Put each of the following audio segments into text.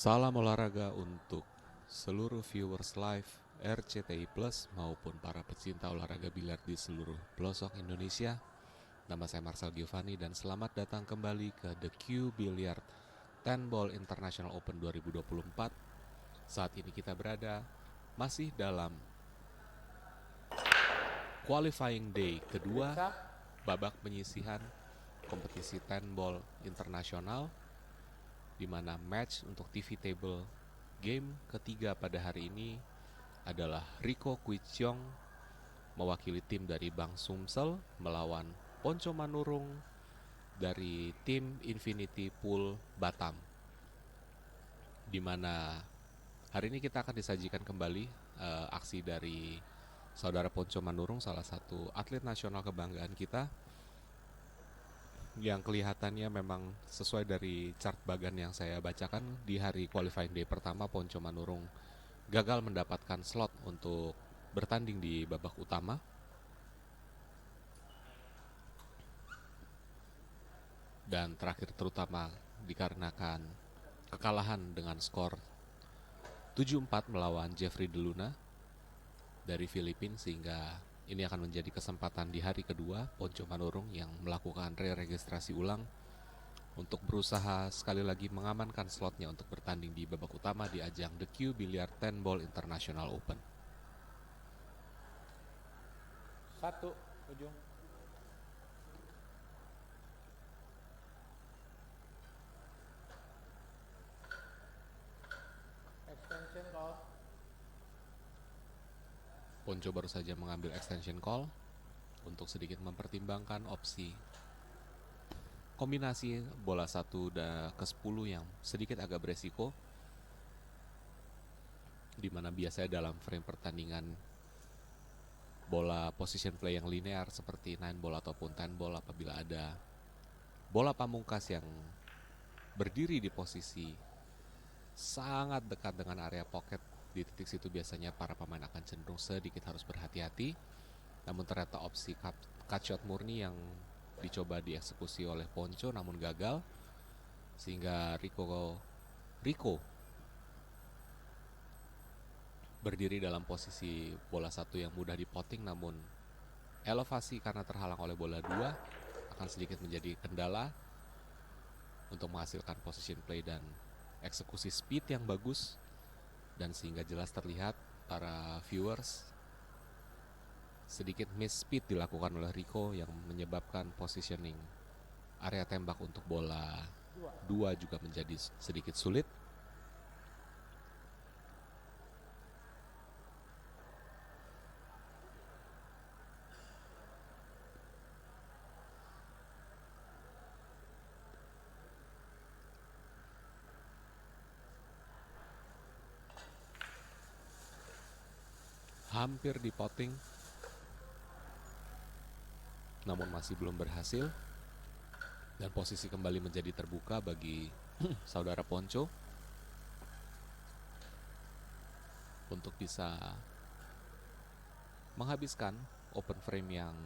Salam olahraga untuk seluruh viewers live RCTI Plus maupun para pecinta olahraga biliar di seluruh pelosok Indonesia. Nama saya Marcel Giovanni dan selamat datang kembali ke The Q Billiard 10 Ball International Open 2024. Saat ini kita berada masih dalam qualifying day kedua babak penyisihan kompetisi 10 Ball Internasional, di mana match untuk TV table game ketiga pada hari ini adalah Rico Quichong mewakili tim dari Bang Sumsel melawan Ponco Manurung dari tim Infinity Pool Batam, di mana hari ini kita akan disajikan kembali aksi dari saudara Ponco Manurung, salah satu atlet nasional kebanggaan kita, yang kelihatannya memang sesuai dari chart bagan yang saya bacakan di hari qualifying day pertama. Ponco Manurung gagal mendapatkan slot untuk bertanding di babak utama, dan terakhir terutama dikarenakan kekalahan dengan skor 7-4 melawan Jeffrey De Luna dari Filipina, sehingga ini akan menjadi kesempatan di hari kedua Ponco Manurung yang melakukan re-registrasi ulang untuk berusaha sekali lagi mengamankan slotnya untuk bertanding di babak utama di ajang The Q Billiard 10 Ball International Open. Satu ujung. Extension call. Ponco baru saja mengambil extension call untuk sedikit mempertimbangkan opsi kombinasi bola 1 ke 10 yang sedikit agak beresiko, di mana biasanya dalam frame pertandingan bola position play yang linear seperti 9 ball ataupun 10 ball, apabila ada bola pamungkas yang berdiri di posisi sangat dekat dengan area pocket, di titik situ biasanya para pemain akan cenderung sedikit harus berhati-hati. Namun ternyata opsi cut shot murni yang dicoba dieksekusi oleh Ponco namun gagal, sehingga Rico berdiri dalam posisi bola 1 yang mudah dipotting, namun elevasi karena terhalang oleh bola 2 akan sedikit menjadi kendala untuk menghasilkan position play dan eksekusi speed yang bagus. Dan sehingga jelas terlihat para viewers sedikit miss speed dilakukan oleh Rico yang menyebabkan positioning area tembak untuk bola 2 juga menjadi sedikit sulit. Hampir dipotting namun masih belum berhasil, dan posisi kembali menjadi terbuka bagi saudara Ponco untuk bisa menghabiskan open frame yang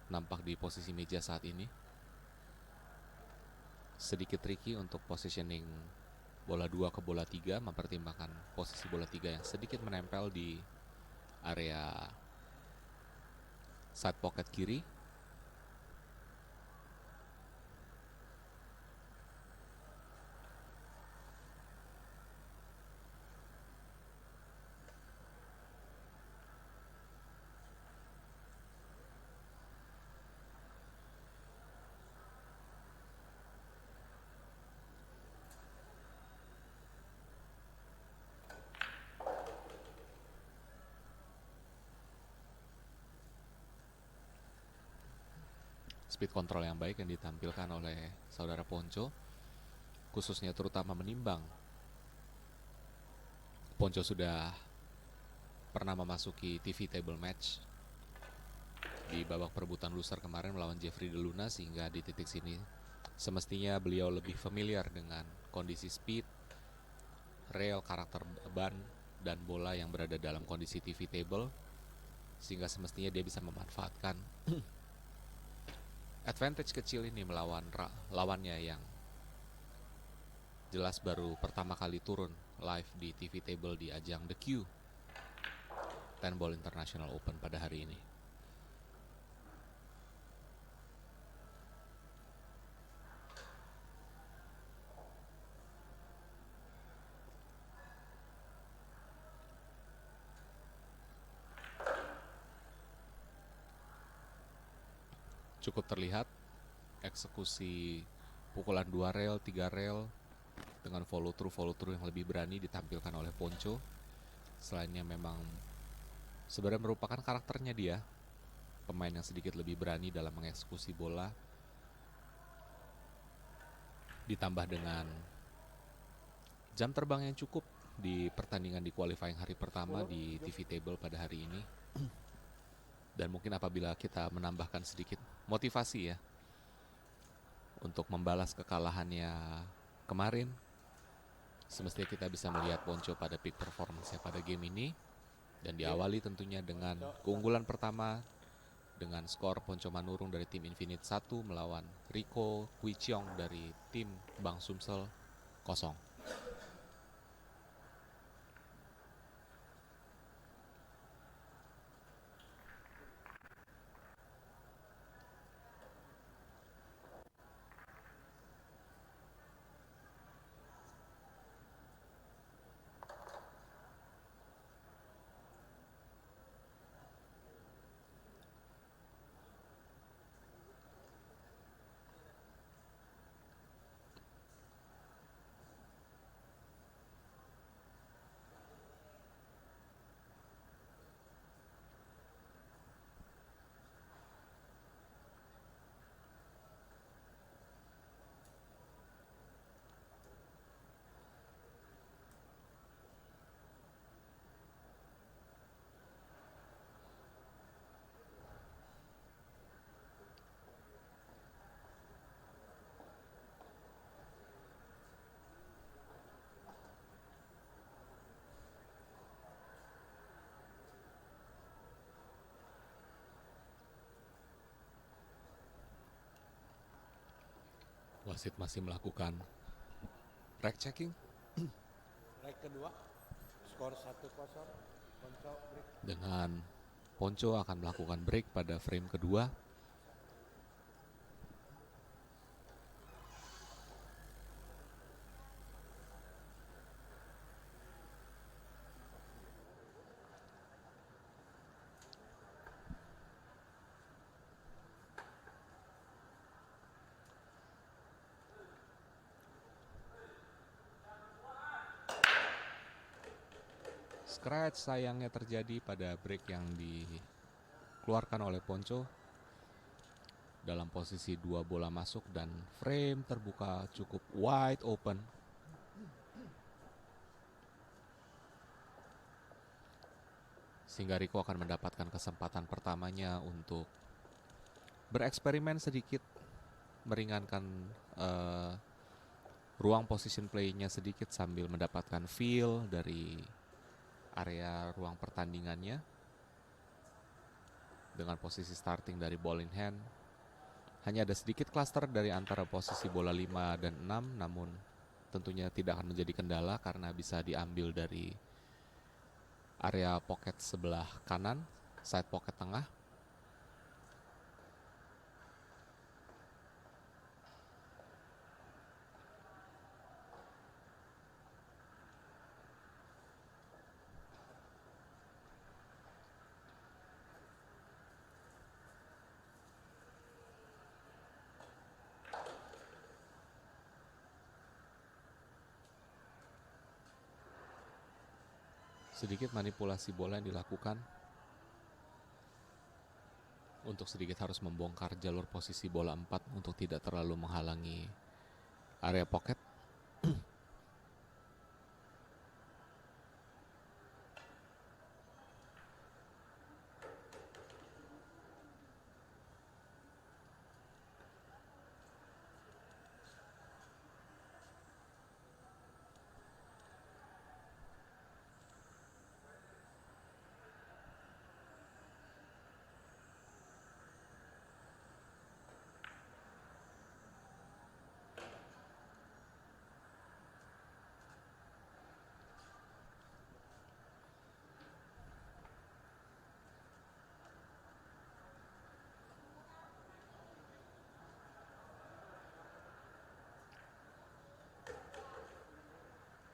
nampak di posisi meja saat ini. Sedikit tricky untuk positioning bola 2 ke bola 3, mempertimbangkan posisi bola 3 yang sedikit menempel di area side pocket kiri. Speed control yang baik yang ditampilkan oleh saudara Ponco, khususnya terutama menimbang Ponco sudah pernah memasuki TV table match di babak perebutan loser kemarin melawan Jeffrey De Luna, sehingga di titik sini semestinya beliau lebih familiar dengan kondisi speed, rail, karakter ban, dan bola yang berada dalam kondisi TV table, sehingga semestinya dia bisa memanfaatkan advantage kecil ini melawan lawannya yang jelas baru pertama kali turun live di TV Table di ajang The Q 10 Ball International Open pada hari ini. Cukup terlihat eksekusi pukulan 2 rel, 3 rel dengan follow through yang lebih berani ditampilkan oleh Ponco. Selainnya memang sebenarnya merupakan karakternya dia, pemain yang sedikit lebih berani dalam mengeksekusi bola, ditambah dengan jam terbang yang cukup di pertandingan di qualifying hari pertama di TV Table pada hari ini. Dan mungkin apabila kita menambahkan sedikit motivasi ya untuk membalas kekalahannya kemarin, semestinya kita bisa melihat Ponco pada peak performance pada game ini. Dan diawali tentunya dengan keunggulan pertama dengan skor Ponco Manurung dari tim Infinite 1 melawan Rico Kwichiong dari tim Bang Sumsel 0. Wasit masih melakukan rack checking. Leg kedua, skor 1-0. Ponco break. Dengan Ponco akan melakukan break pada frame kedua. Scratch sayangnya terjadi pada break yang dikeluarkan oleh Ponco dalam posisi 2 bola masuk dan frame terbuka cukup wide open. Sehingga Rico akan mendapatkan kesempatan pertamanya untuk bereksperimen sedikit, meringankan ruang position play-nya sedikit sambil mendapatkan feel dari area ruang pertandingannya dengan posisi starting dari ball in hand. Hanya ada sedikit cluster dari antara posisi bola 5 dan 6, namun tentunya tidak akan menjadi kendala karena bisa diambil dari area pocket sebelah kanan, side pocket tengah. Sedikit manipulasi bola yang dilakukan untuk sedikit harus membongkar jalur posisi bola 4 untuk tidak terlalu menghalangi area pocket.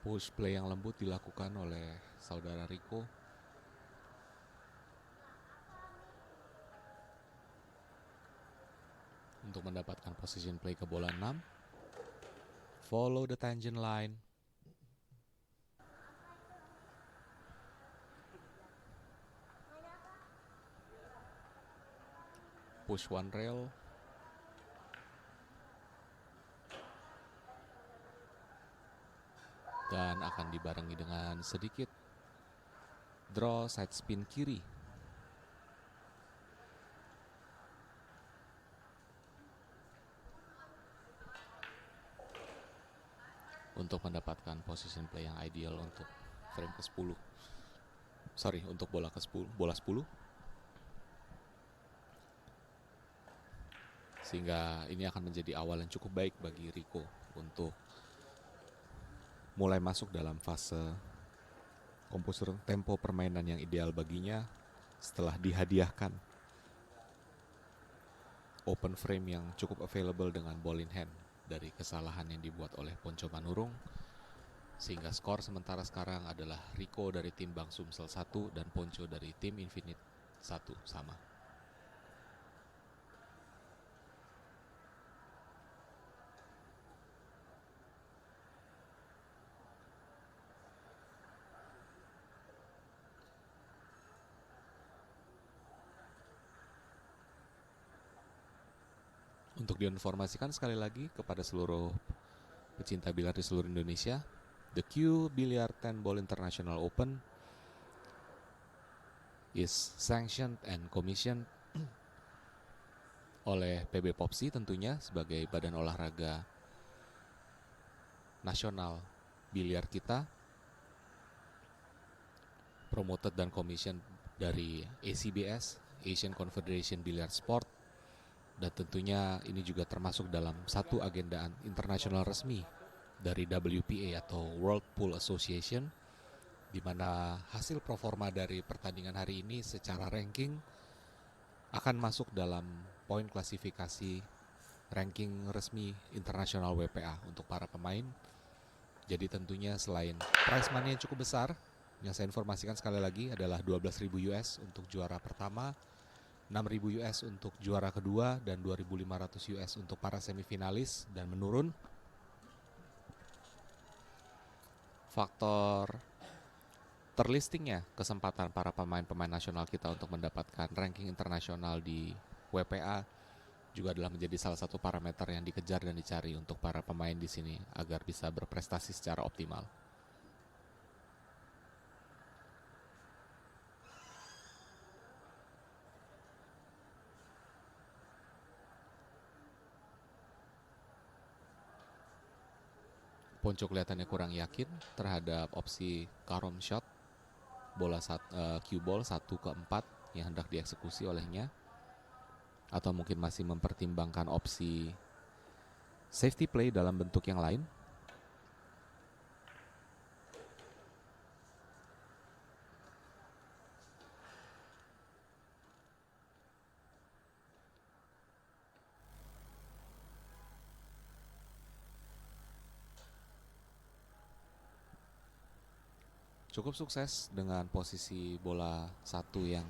Push play yang lembut dilakukan oleh saudara Rico. Untuk mendapatkan position play ke bola 6. Follow the tangent line. Push one rail. Dan akan dibarengi dengan sedikit draw side spin kiri. Untuk mendapatkan position play yang ideal untuk frame ke-10. Untuk bola ke-10, bola 10. Sehingga ini akan menjadi awal yang cukup baik bagi Rico untuk mulai masuk dalam fase komposer tempo permainan yang ideal baginya setelah dihadiahkan open frame yang cukup available dengan ball in hand dari kesalahan yang dibuat oleh Ponco Manurung. Sehingga skor sementara sekarang adalah Rico dari tim Bang Sumsel 1 dan Ponco dari tim Infinite 1 sama. Untuk diinformasikan sekali lagi kepada seluruh pecinta biliar di seluruh Indonesia, the Q Billiard 10 Ball International Open is sanctioned and commissioned oleh PB Popsi tentunya sebagai badan olahraga nasional biliar kita, promoted dan commission dari ACBS, Asian Confederation Billiard Sport, dan tentunya ini juga termasuk dalam satu agendaan internasional resmi dari WPA atau World Pool Association, di mana hasil proforma dari pertandingan hari ini secara ranking akan masuk dalam poin klasifikasi ranking resmi internasional WPA untuk para pemain. Jadi tentunya selain prize money yang cukup besar, yang saya informasikan sekali lagi adalah 12.000 US untuk juara pertama, 6.000 US untuk juara kedua, dan 2.500 US untuk para semifinalis. Dan menurun faktor terlistingnya kesempatan para pemain-pemain nasional kita untuk mendapatkan ranking internasional di WPA juga adalah menjadi salah satu parameter yang dikejar dan dicari untuk para pemain di sini agar bisa berprestasi secara optimal. Ponco kelihatannya kurang yakin terhadap opsi carom shot bola cue ball 1/4 yang hendak dieksekusi olehnya, atau mungkin masih mempertimbangkan opsi safety play dalam bentuk yang lain. Cukup sukses dengan posisi bola 1 yang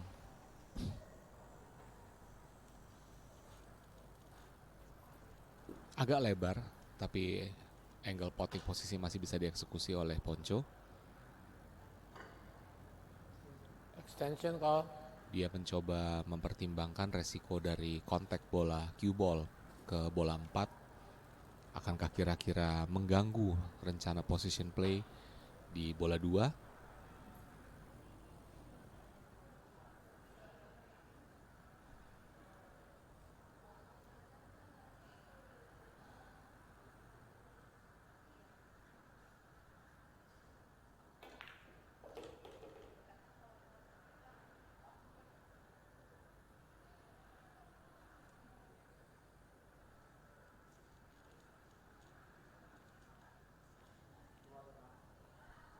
agak lebar, tapi angle potting posisi masih bisa dieksekusi oleh Ponco. Extension call. Dia mencoba mempertimbangkan resiko dari kontak bola cue ball ke bola 4. Akankah kira-kira mengganggu rencana position play di bola 2?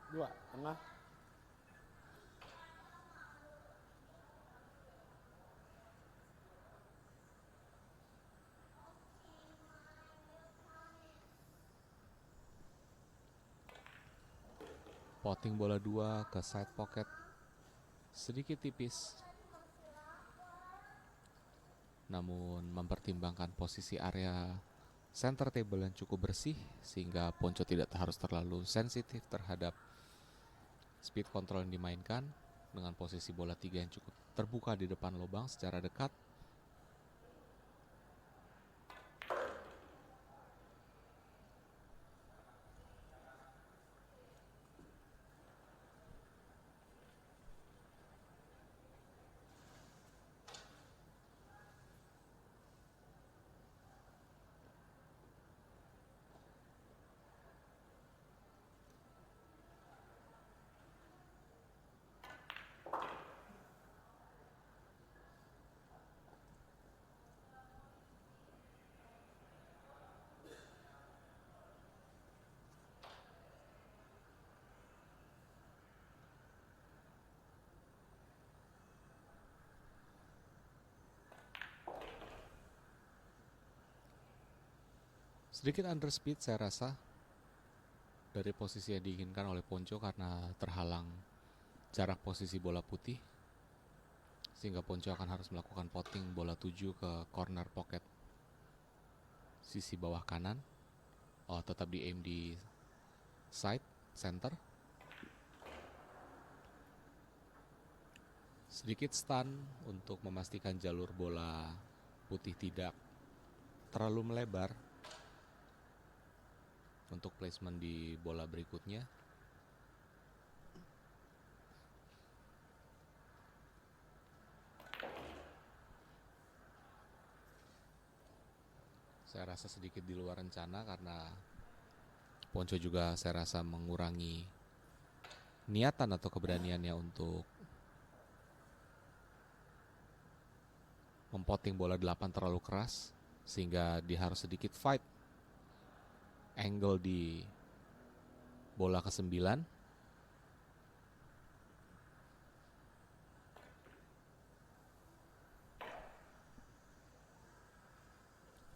Dua, tengah. Potting bola 2 ke side pocket. Sedikit tipis. Namun mempertimbangkan posisi area center table yang cukup bersih sehingga Ponco tidak harus terlalu sensitif terhadap speed control yang dimainkan dengan posisi bola 3 yang cukup terbuka di depan lubang secara dekat. Sedikit underspeed saya rasa dari posisi yang diinginkan oleh Ponco karena terhalang jarak posisi bola putih, sehingga Ponco akan harus melakukan potting bola 7 ke corner pocket sisi bawah kanan. Oh, tetap di aim di side center. Sedikit stun untuk memastikan jalur bola putih tidak terlalu melebar untuk placement di bola berikutnya. Saya rasa sedikit di luar rencana karena Ponco juga saya rasa mengurangi niatan atau keberaniannya untuk mempoting bola 8 terlalu keras sehingga dia harus sedikit fight angle di bola ke-9.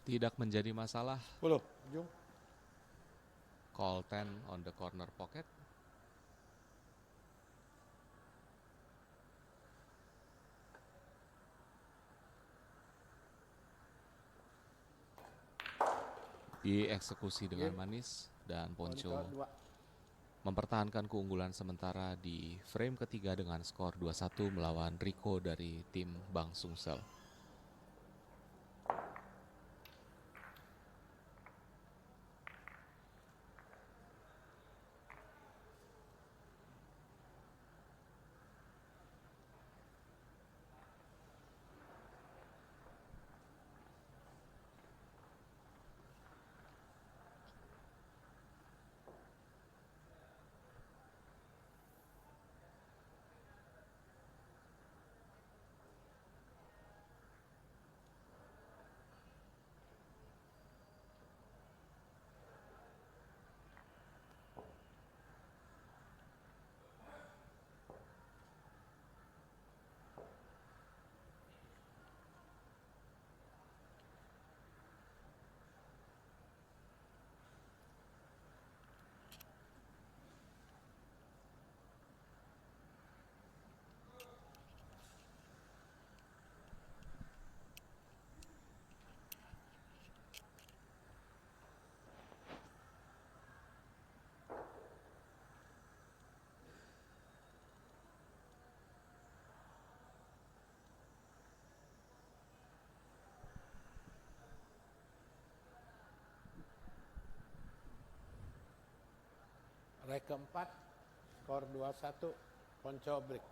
Tidak menjadi masalah. 10. Ujung. Call 10 on the corner pocket. Dieksekusi dengan manis dan Ponco mempertahankan keunggulan sementara di frame ketiga dengan skor 2-1 melawan Rico dari tim Bang Sungsel. Rek keempat, skor 2-1, Ponco break.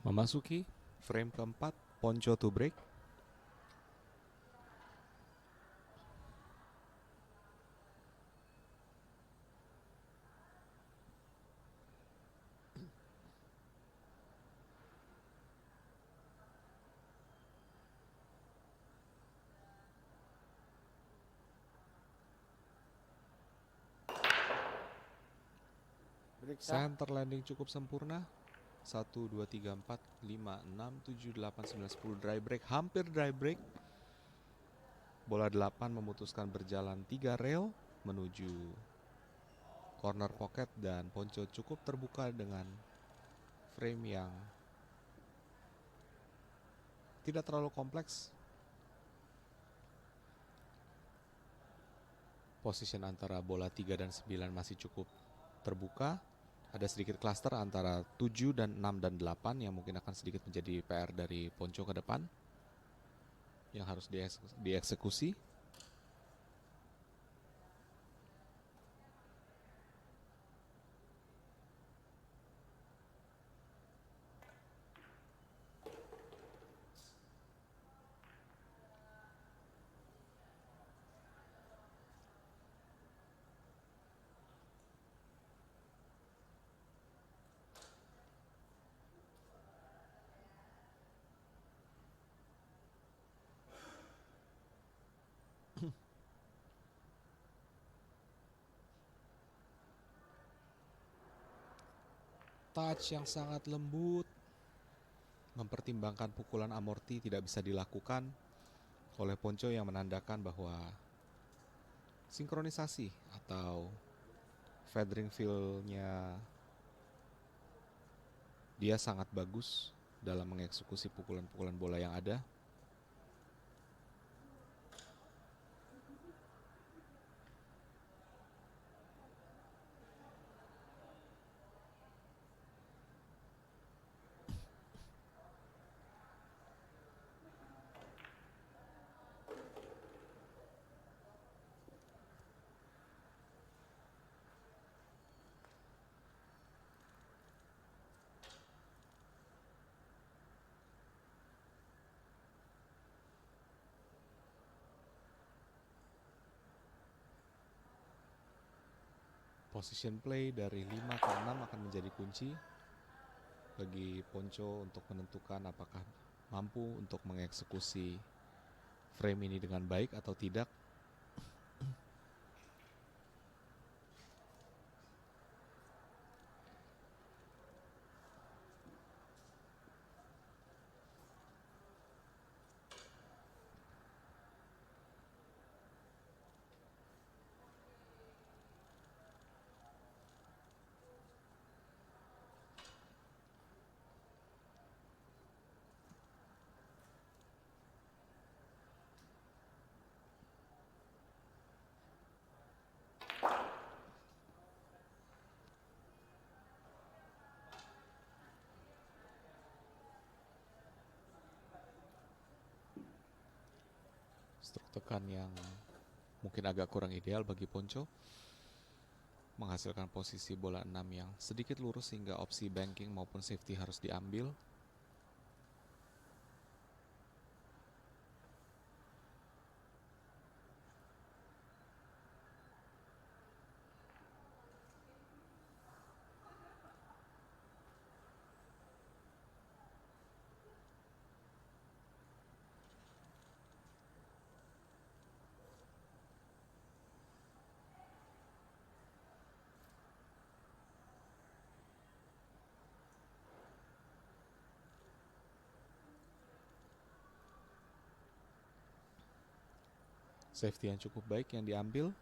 Memasuki frame keempat, Ponco to break. Center landing cukup sempurna. 1, 2, 3, 4, 5, 6, 7, 8, 9, 10 dry break. Hampir dry break. Bola 8 memutuskan berjalan 3 rail menuju corner pocket dan Ponco cukup terbuka dengan frame yang tidak terlalu kompleks. Position antara bola 3 dan 9 masih cukup terbuka. Ada sedikit cluster antara 7 dan 6 dan 8 yang mungkin akan sedikit menjadi PR dari Ponco ke depan yang harus dieksekusi. Touch yang sangat lembut, mempertimbangkan pukulan amorti tidak bisa dilakukan oleh Ponco yang menandakan bahwa sinkronisasi atau feathering feel-nya dia sangat bagus dalam mengeksekusi pukulan-pukulan bola yang ada. Position play dari 5 ke 6 akan menjadi kunci bagi Ponco untuk menentukan apakah mampu untuk mengeksekusi frame ini dengan baik atau tidak. Stroke tekan yang mungkin agak kurang ideal bagi Ponco, menghasilkan posisi bola 6 yang sedikit lurus sehingga opsi banking maupun safety harus diambil. Safety yang cukup baik yang diambil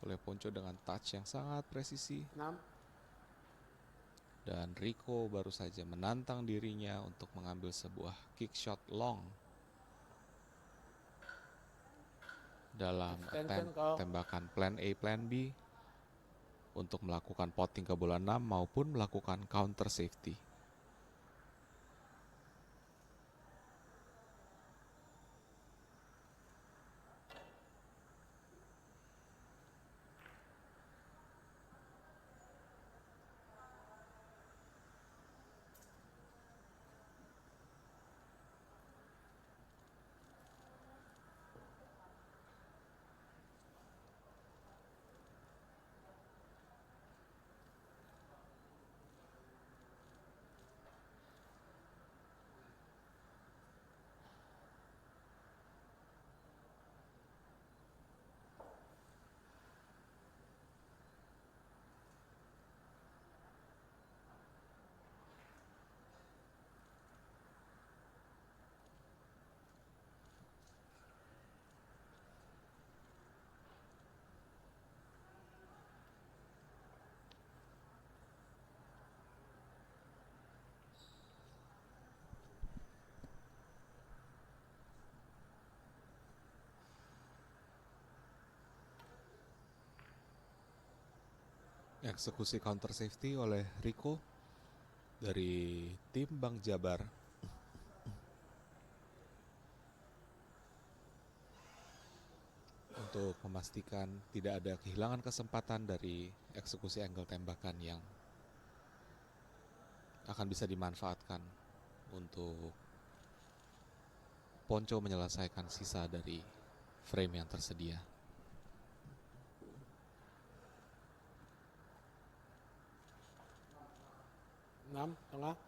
oleh Ponco dengan touch yang sangat presisi. 6. Dan Rico baru saja menantang dirinya untuk mengambil sebuah kick shot long dalam attempt tembakan plan A plan B untuk melakukan potting ke bola 6 maupun melakukan counter safety. Eksekusi counter safety oleh Rico dari tim Bang Jabar. Untuk memastikan tidak ada kehilangan kesempatan dari eksekusi angle tembakan yang akan bisa dimanfaatkan untuk Ponco menyelesaikan sisa dari frame yang tersedia. Enam tengah.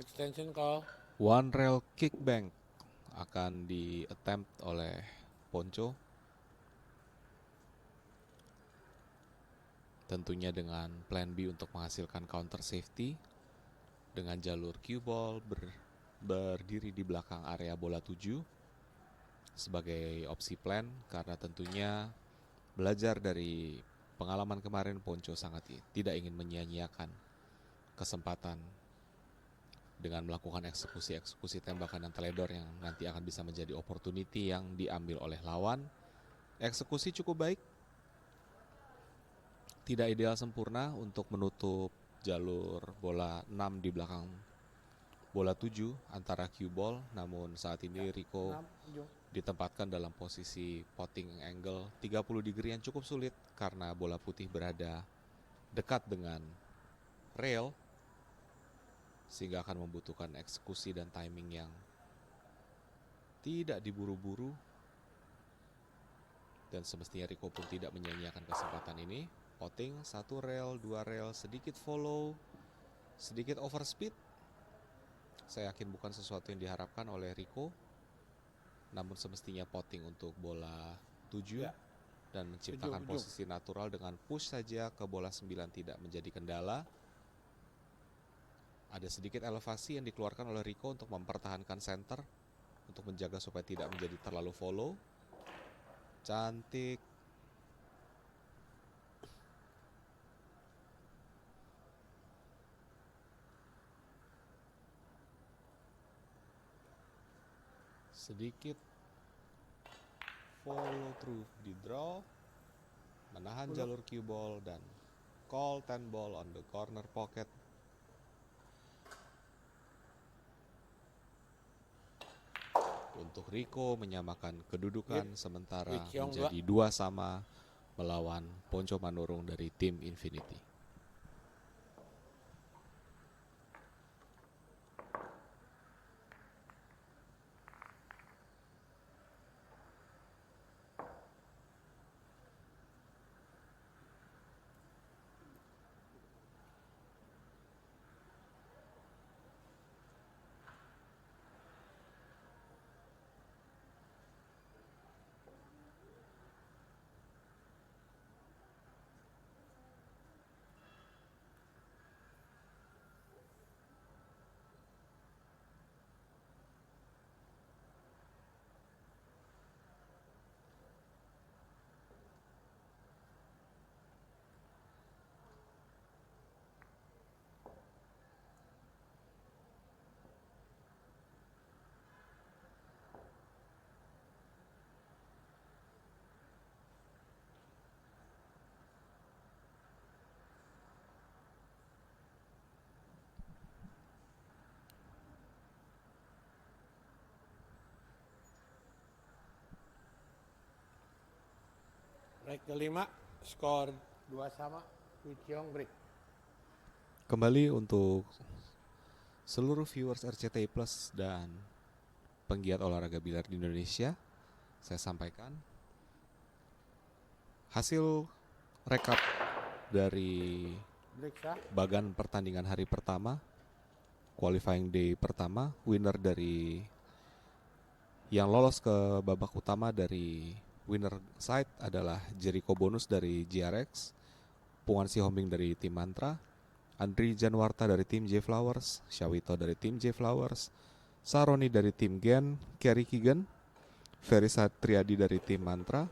Extension call. One rail kickbank akan di-attempt oleh Ponco. Tentunya dengan plan B untuk menghasilkan counter safety dengan jalur cue ball berdiri di belakang area bola 7 sebagai opsi plan, karena tentunya belajar dari pengalaman kemarin Ponco sangat tidak ingin menyia-nyiakan kesempatan dengan melakukan eksekusi tembakan yang teledor yang nanti akan bisa menjadi opportunity yang diambil oleh lawan. Eksekusi cukup baik, tidak ideal sempurna untuk menutup jalur bola 6 di belakang bola 7 antara cue ball, namun saat ini Rico ditempatkan dalam posisi potting angle 30 degree yang cukup sulit karena bola putih berada dekat dengan rail, sehingga akan membutuhkan eksekusi dan timing yang tidak diburu-buru, dan semestinya Rico pun tidak menyia-nyiakan kesempatan ini. Potting, 1 rail, 2 rail, sedikit follow, sedikit overspeed. Saya yakin bukan sesuatu yang diharapkan oleh Rico, namun semestinya potting untuk bola 7 dan menciptakan posisi natural dengan push saja ke bola 9 tidak menjadi kendala. Ada sedikit elevasi yang dikeluarkan oleh Rico untuk mempertahankan center, untuk menjaga supaya tidak menjadi terlalu follow. Cantik. Sedikit follow through di draw, menahan jalur cue ball dan call 10 ball on the corner pocket. Untuk Rico menyamakan kedudukan sementara menjadi 2-2 melawan Ponco Manurung dari tim Infinity. Break kelima, skor 2-2, Wikyong break. Kembali untuk seluruh viewers RCTI Plus dan penggiat olahraga biliar di Indonesia, saya sampaikan hasil rekap dari bagan pertandingan hari pertama, qualifying day pertama. Winner dari yang lolos ke babak utama dari winner side adalah Jericho Bonus dari GRX, Pungan Sihombing dari tim Mantra, Andri Janwarta dari tim J Flowers, Syawito dari tim J Flowers, Saroni dari tim Gen, Kerry Kigen, Ferry Satriadi dari tim Mantra,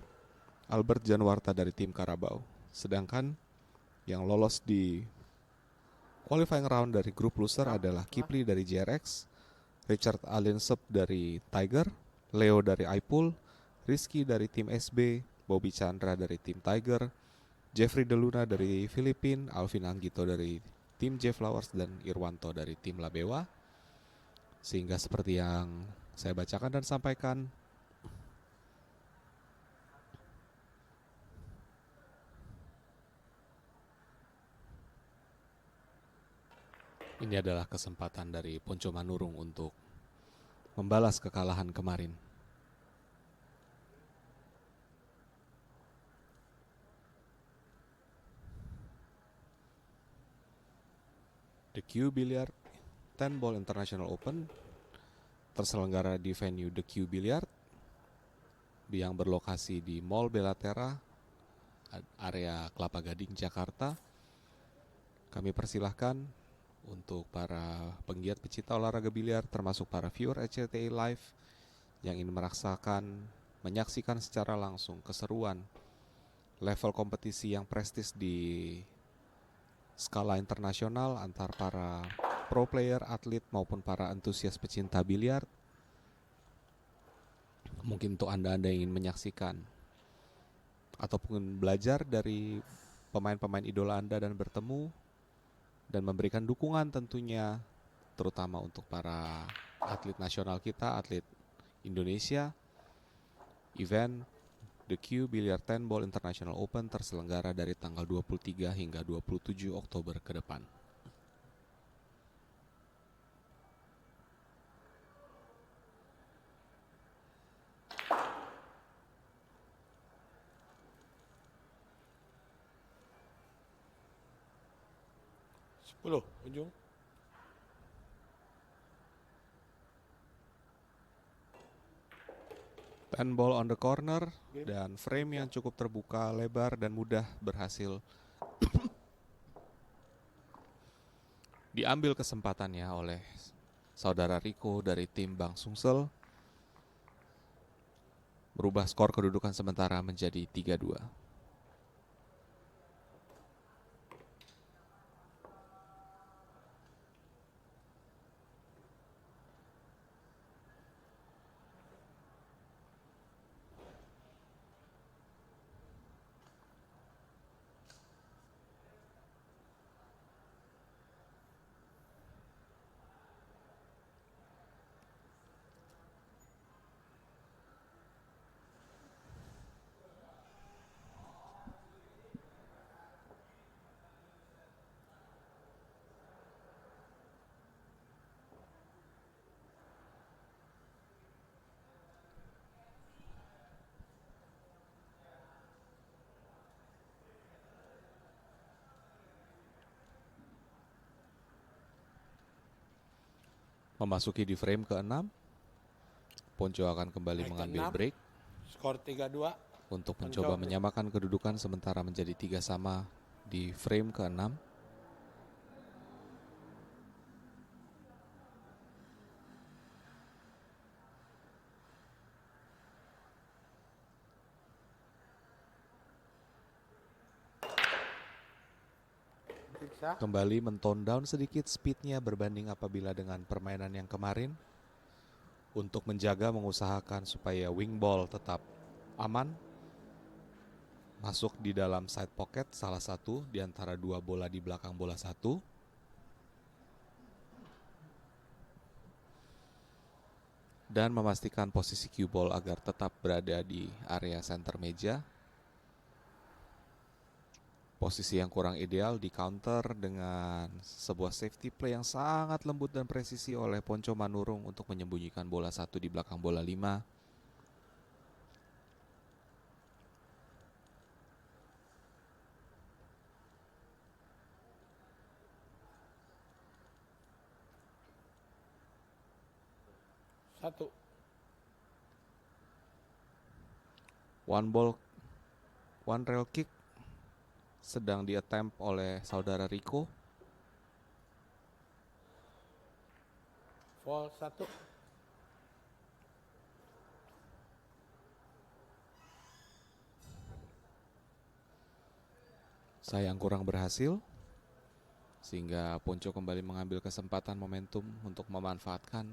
Albert Janwarta dari tim Karabau. Sedangkan yang lolos di qualifying round dari grup loser adalah Kipli dari JRX, Richard Alinsep dari Tiger, Leo dari iPool, Rizky dari tim SB, Bobby Chandra dari tim Tiger, Jeffrey Deluna dari Filipina, Alvin Anggito dari tim J Flowers, dan Irwanto dari tim Labewa. Sehingga seperti yang saya bacakan dan sampaikan, ini adalah kesempatan dari Ponco Manurung untuk membalas kekalahan kemarin. The Q Billiard 10 Ball International Open terselenggara di venue The Q Billiard yang berlokasi di Mall Belatera, area Kelapa Gading, Jakarta. Kami persilahkan untuk para penggiat pecinta olahraga biliar termasuk para viewer RCTI Live yang ingin menyaksikan secara langsung keseruan level kompetisi yang prestis di skala internasional antar para pro player, atlet maupun para antusias pecinta biliar. Mungkin untuk Anda yang ingin menyaksikan ataupun belajar dari pemain-pemain idola Anda dan bertemu dan memberikan dukungan tentunya, terutama untuk para atlet nasional kita, atlet Indonesia. Event The Q Billiard 10 Ball International Open terselenggara dari tanggal 23 hingga 27 Oktober ke depan. Sepuluh, ujung. Ten ball on the corner dan frame yang cukup terbuka, lebar dan mudah berhasil diambil kesempatannya oleh saudara Rico dari tim Bang Sungsel, merubah skor kedudukan sementara menjadi 3-2. Memasuki di frame ke-6, Ponco akan kembali Naik mengambil ke-6. break Skor 3-2. untuk mencoba menyamakan kedudukan sementara menjadi 3 sama di frame ke-6. Kembali men-tone down sedikit speednya berbanding apabila dengan permainan yang kemarin, untuk mengusahakan supaya wing ball tetap aman, masuk di dalam side pocket salah satu di antara dua bola di belakang bola satu. Dan memastikan posisi cue ball agar tetap berada di area center meja. Posisi yang kurang ideal di counter dengan sebuah safety play yang sangat lembut dan presisi oleh Ponco Manurung untuk menyembunyikan bola satu di belakang bola 5. Satu. One ball, one rail kick sedang di-attempt oleh saudara Rico. Fall 1. Sayang kurang berhasil, sehingga Ponco kembali mengambil kesempatan momentum untuk memanfaatkan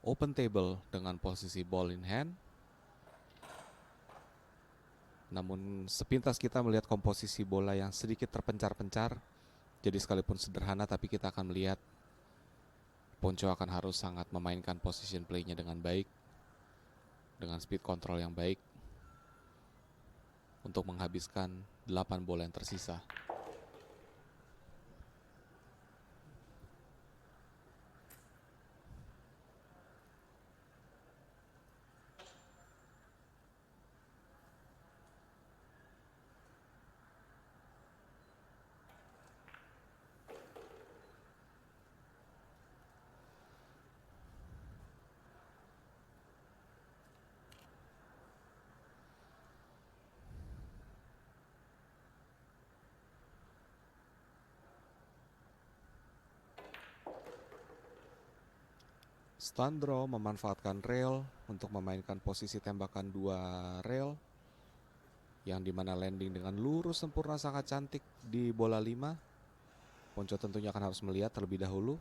open table dengan posisi ball in hand. Namun sepintas kita melihat komposisi bola yang sedikit terpencar-pencar. Jadi sekalipun sederhana, tapi kita akan melihat Ponco akan harus sangat memainkan position play-nya dengan baik, dengan speed control yang baik, untuk menghabiskan 8 bola yang tersisa. Standro memanfaatkan rail untuk memainkan posisi tembakan 2 rail, yang dimana landing dengan lurus sempurna sangat cantik di bola 5. Ponco tentunya akan harus melihat terlebih dahulu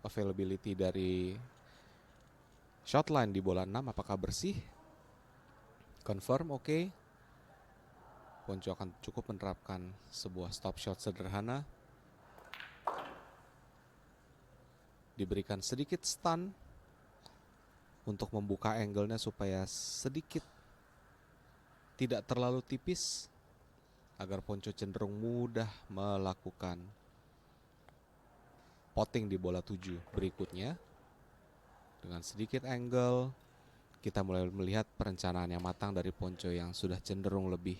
availability dari shot line di bola 6 apakah bersih. Confirm oke. Ponco akan cukup menerapkan sebuah stop shot sederhana. Diberikan sedikit stun untuk membuka angle-nya supaya sedikit tidak terlalu tipis, agar Ponco cenderung mudah melakukan potting di bola 7 berikutnya. Dengan sedikit angle, kita mulai melihat perencanaan yang matang dari Ponco yang sudah cenderung lebih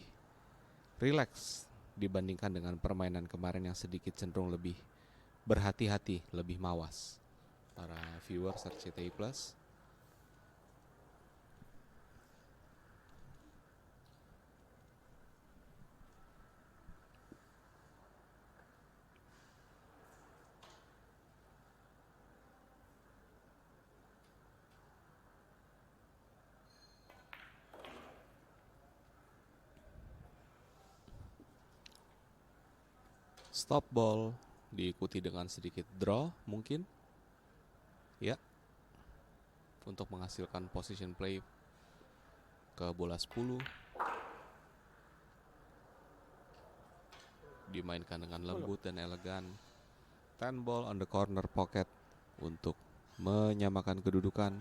rileks dibandingkan dengan permainan kemarin yang sedikit cenderung lebih berhati-hati, lebih mawas. Para viewers RCTI Plus, stop ball diikuti dengan sedikit draw mungkin, ya, untuk menghasilkan position play ke bola 10. Dimainkan dengan lembut dan elegan. 10 ball on the corner pocket untuk menyamakan kedudukan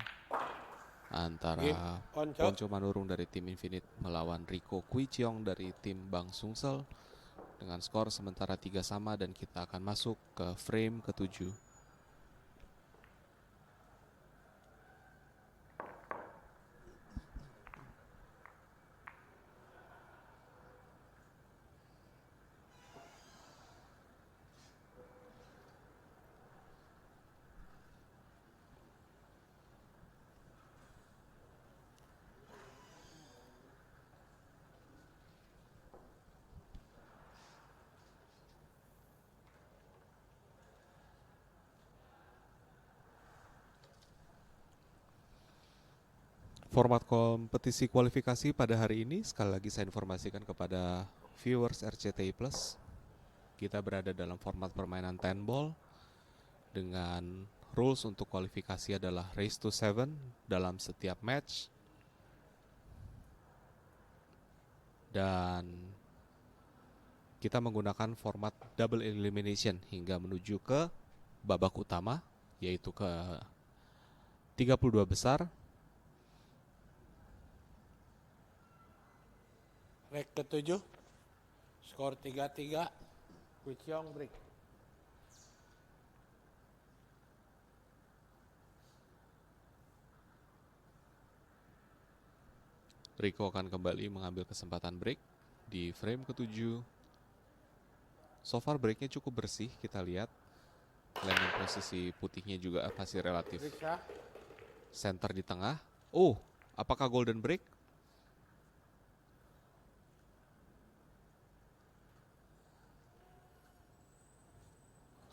antara Ponco Manurung dari tim Infinite melawan Rico Kwichiong dari tim Bang Sungsel dengan skor sementara 3 sama, dan kita akan masuk ke frame ke-7. Format kompetisi kualifikasi pada hari ini, sekali lagi saya informasikan kepada viewers RCTI Plus, kita berada dalam format permainan 10 ball dengan rules untuk kualifikasi adalah race to 7 dalam setiap match, dan kita menggunakan format double elimination hingga menuju ke babak utama, yaitu ke 32 besar. Leg ke-7, skor 3-3, Kwichiong break. Rico akan kembali mengambil kesempatan break di frame ke-7. So far breaknya cukup bersih, kita lihat landing posisi putihnya juga masih relatif center di tengah. Oh, apakah golden break?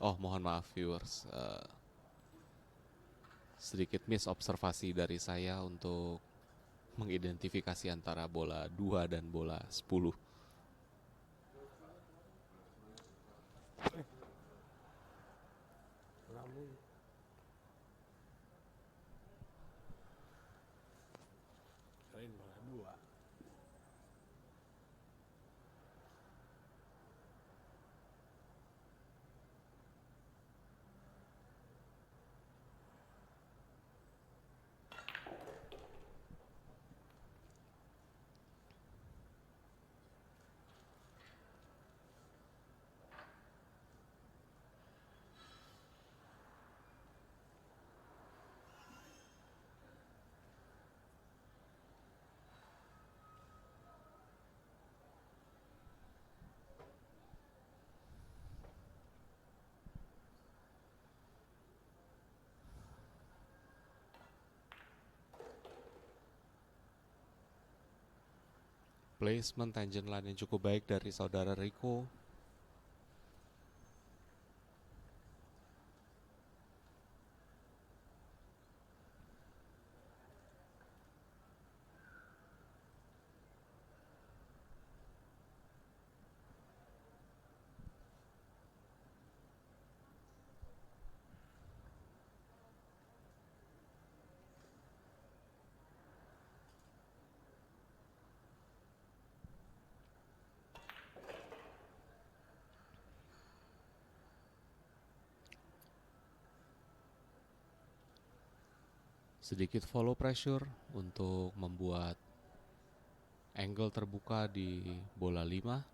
Oh, mohon maaf viewers, sedikit miss observasi dari saya untuk mengidentifikasi antara bola 2 dan bola 10. Placement tangent line yang cukup baik dari saudara Rico. Sedikit follow pressure untuk membuat angle terbuka di bola 5.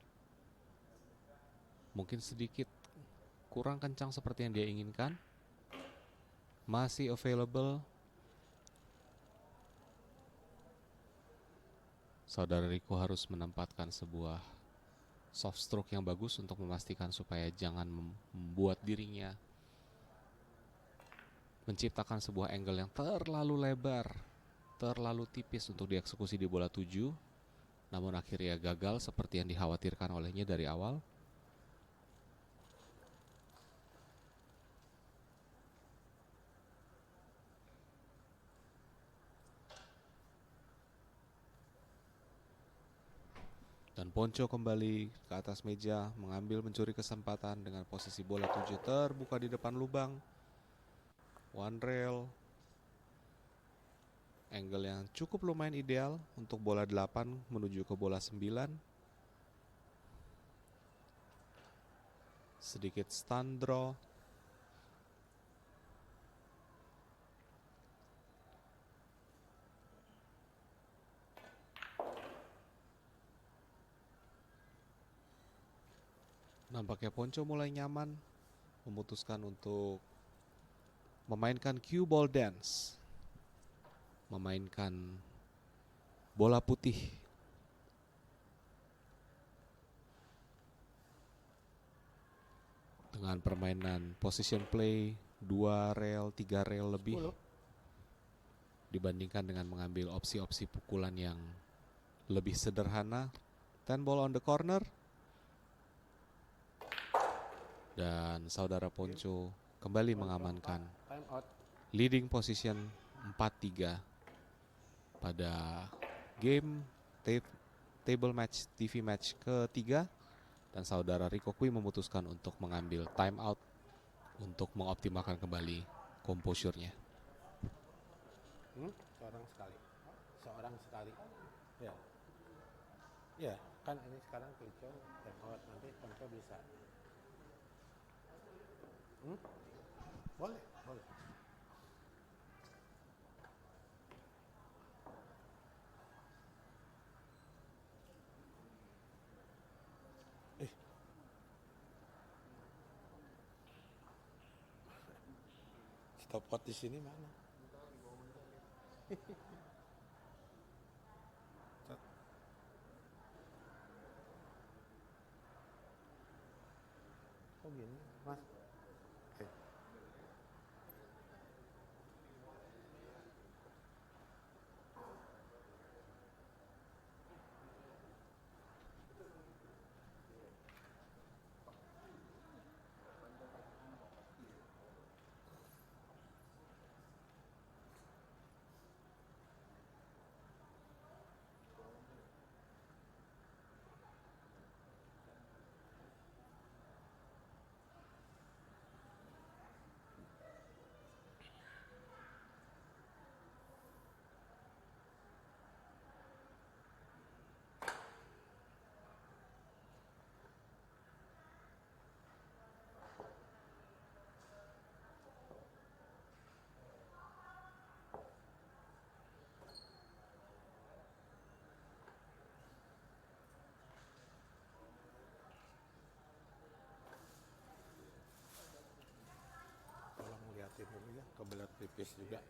Mungkin sedikit kurang kencang seperti yang dia inginkan. Masih available. Saudara Rico harus menempatkan sebuah soft stroke yang bagus untuk memastikan supaya jangan membuat dirinya menciptakan sebuah angle yang terlalu lebar, terlalu tipis untuk dieksekusi di bola 7. Namun akhirnya gagal seperti yang dikhawatirkan olehnya dari awal. Dan Ponco kembali ke atas meja, mencuri kesempatan dengan posisi bola 7 terbuka di depan lubang. One rail. Angle yang cukup lumayan ideal untuk bola 8 menuju ke bola 9. Sedikit stun draw. Nampaknya Ponco mulai nyaman, memutuskan untuk memainkan cue ball dance, memainkan bola putih. Dengan permainan position play 2 rail, 3 rail lebih 10. dibandingkan dengan mengambil opsi-opsi pukulan yang lebih sederhana. 10 ball on the corner. Dan saudara Ponco kembali mengamankan Time out. leading position 4-3 pada game table match TV match ketiga. Dan saudara Rico Kui memutuskan untuk mengambil time out untuk mengoptimalkan kembali composure-nya. Seorang sekali. Ya. Ya, kan ini sekarang Klicau time out, nanti Ponco bisa. Boleh. Stopwatch di sini mana? Oh gini, Mas. Oke. Tolong liatin dulu ya, kebelet tipis juga.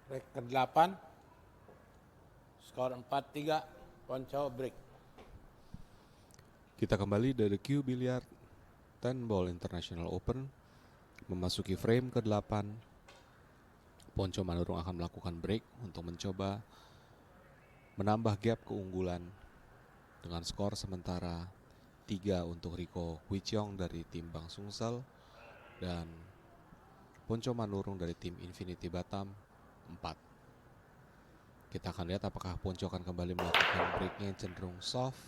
Break ke-8. Skor 4-3. Ponco break. Kita kembali dari Q Billiard 10 Ball International Open. Memasuki frame ke-8. Ponco Manurung akan melakukan break untuk mencoba menambah gap keunggulan dengan skor sementara 3 untuk Rico Huichong dari tim Bang Sungsel dan Ponco Manurung dari tim Infinity Batam 4. Kita akan lihat apakah Ponco akan kembali melakukan breaknya yang cenderung soft,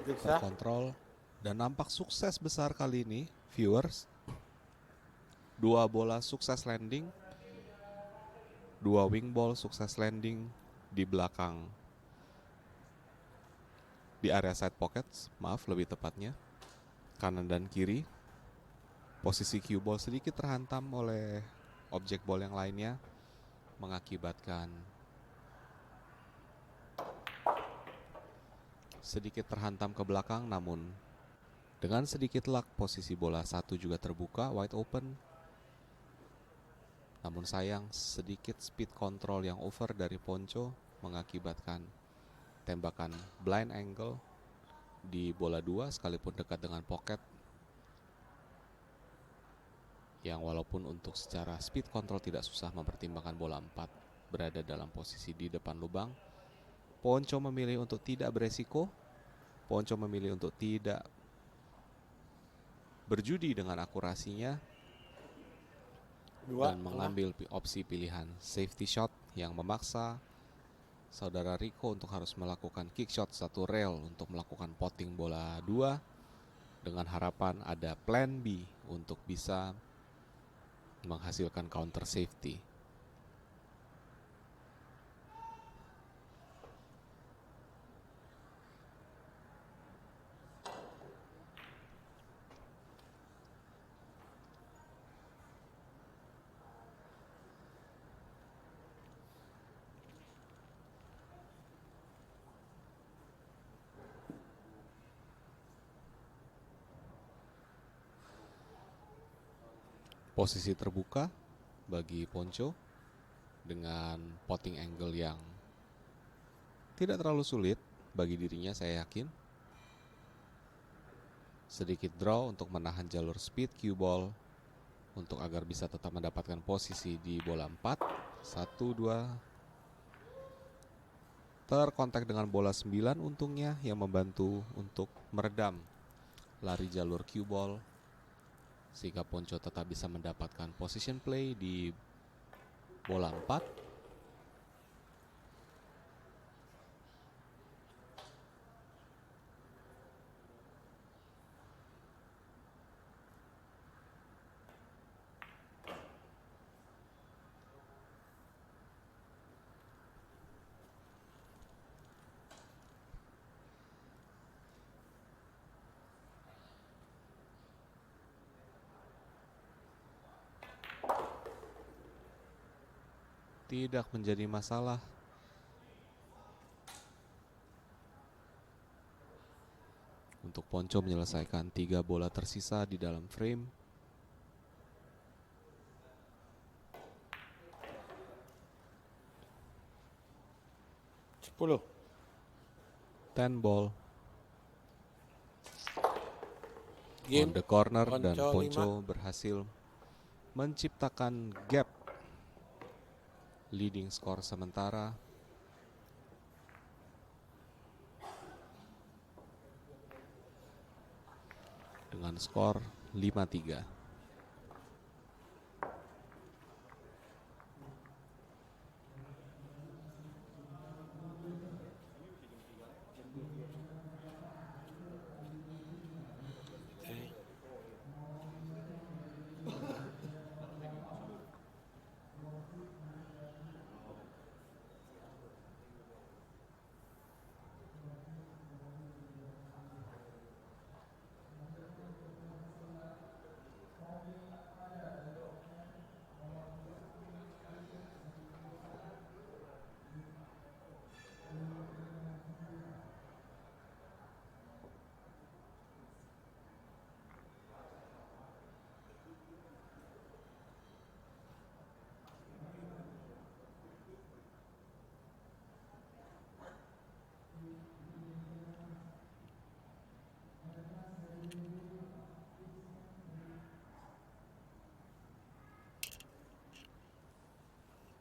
terkontrol, dan nampak sukses besar kali ini, viewers. 2 bola sukses landing, 2 wing ball sukses landing di belakang, di area side pockets, maaf lebih tepatnya, kanan dan kiri. Posisi cue ball sedikit terhantam oleh objek ball yang lainnya, mengakibatkan sedikit terhantam ke belakang, namun dengan sedikit luck posisi bola 1 juga terbuka wide open. Namun sayang sedikit speed control yang over dari Ponco mengakibatkan tembakan blind angle di bola 2 sekalipun dekat dengan pocket, yang walaupun untuk secara speed control tidak susah mempertimbangkan bola 4 berada dalam posisi di depan lubang. Ponco memilih untuk tidak beresiko. Ponco memilih untuk tidak berjudi dengan akurasinya dan mengambil opsi pilihan safety shot yang memaksa saudara Rico untuk harus melakukan kick shot 1 rail untuk melakukan potting bola 2 dengan harapan ada plan B untuk bisa menghasilkan counter safety. Posisi terbuka bagi Ponco dengan potting angle yang tidak terlalu sulit bagi dirinya, saya yakin. Sedikit draw untuk menahan jalur speed cue ball untuk agar bisa tetap mendapatkan posisi di bola 4. 1, 2. Terkontak dengan bola 9 untungnya yang membantu untuk meredam lari jalur cue ball sehingga Ponco tetap bisa mendapatkan position play di bola 4. Tidak menjadi masalah. Untuk Ponco menyelesaikan 3 bola tersisa di dalam frame. Sepuluh. 10 ball. Game On the corner Ponco dan Ponco 5. berhasil menciptakan gap leading skor sementara dengan skor 5-3.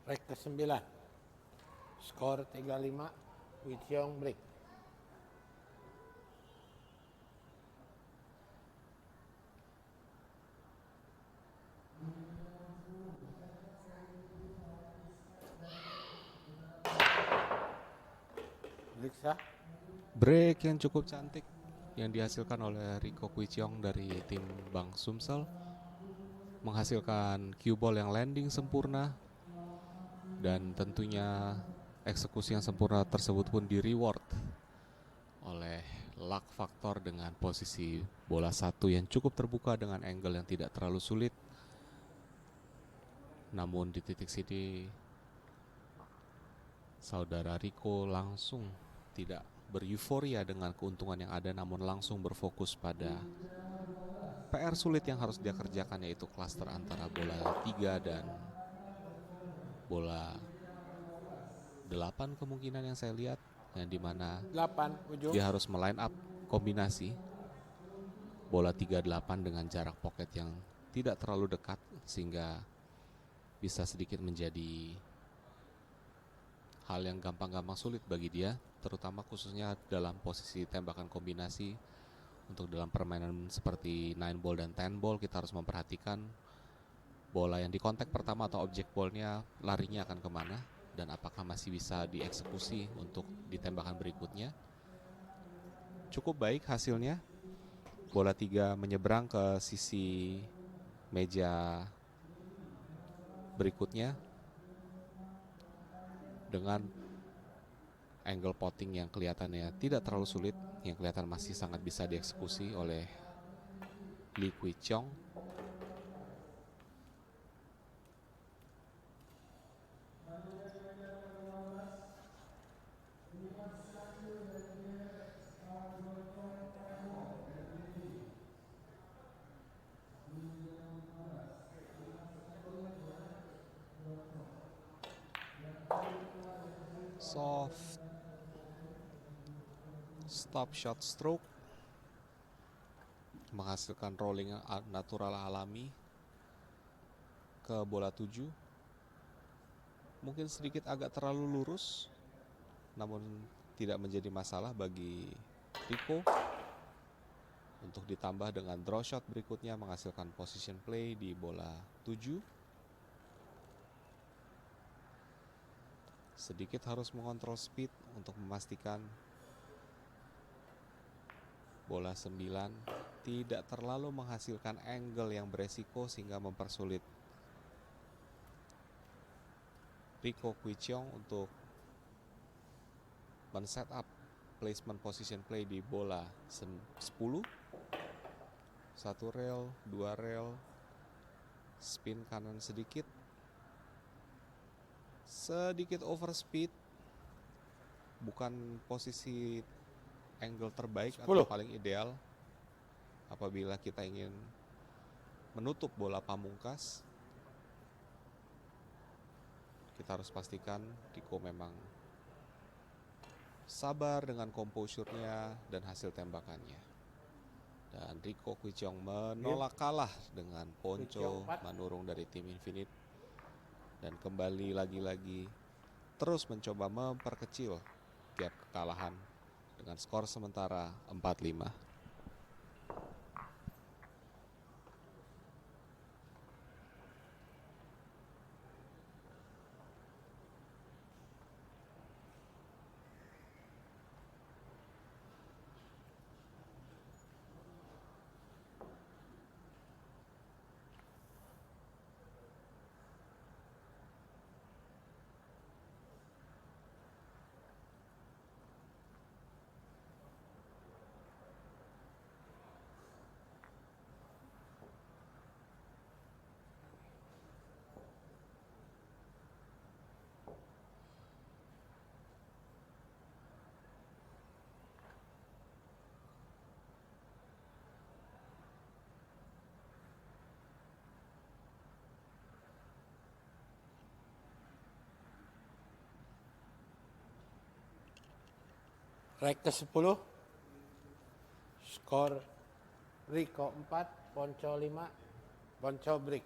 Rek ke-9. Skor 35, Wichiong break. Break sah. Break yang cukup cantik yang dihasilkan oleh Rico Kwicheong dari tim Bang Sumsel, menghasilkan cue ball yang landing sempurna, dan tentunya eksekusi yang sempurna tersebut pun di reward oleh luck faktor dengan posisi bola satu yang cukup terbuka dengan angle yang tidak terlalu sulit. Namun di titik sini saudara Rico langsung tidak bereuforia dengan keuntungan yang ada, namun langsung berfokus pada PR sulit yang harus dia kerjakan, yaitu cluster antara bola 3 dan bola 8 kemungkinan yang saya lihat, yang dimana 8 ujung. dia harus meline up kombinasi bola 3-8 dengan jarak pocket yang tidak terlalu dekat, sehingga bisa sedikit menjadi hal yang gampang-gampang sulit bagi dia, terutama khususnya dalam posisi tembakan kombinasi. Untuk dalam permainan seperti 9 ball dan 10 ball, kita harus memperhatikan bola yang dikontak pertama atau objek ballnya larinya akan kemana, dan apakah masih bisa dieksekusi untuk ditembakan berikutnya. Cukup baik hasilnya. Bola 3 menyeberang ke sisi meja berikutnya dengan angle potting yang kelihatannya tidak terlalu sulit, yang kelihatan masih sangat bisa dieksekusi oleh Lee Kwicheong. Soft stop shot stroke menghasilkan rolling natural alami ke bola 7. Mungkin sedikit agak terlalu lurus, namun tidak menjadi masalah bagi Rico. Untuk ditambah dengan draw shot berikutnya menghasilkan position play di bola 7. Sedikit harus mengontrol speed untuk memastikan bola 9 tidak terlalu menghasilkan angle yang beresiko sehingga mempersulit Rico Kwicheong untuk men-set up placement position play di bola 10. 1 rail, 2 rail, spin kanan sedikit overspeed, bukan posisi angle terbaik 10. atau paling ideal apabila kita ingin menutup bola pamungkas. Kita harus pastikan Rico memang sabar dengan composure-nya dan hasil tembakannya. Dan Rico Kwicheong menolak kalah dengan Ponco Manurung dari tim Infinite, dan kembali lagi-lagi terus mencoba memperkecil gap kekalahan dengan skor sementara 4-5. Rek ke-10. Skor Rico 4, Ponco 5, Ponco break.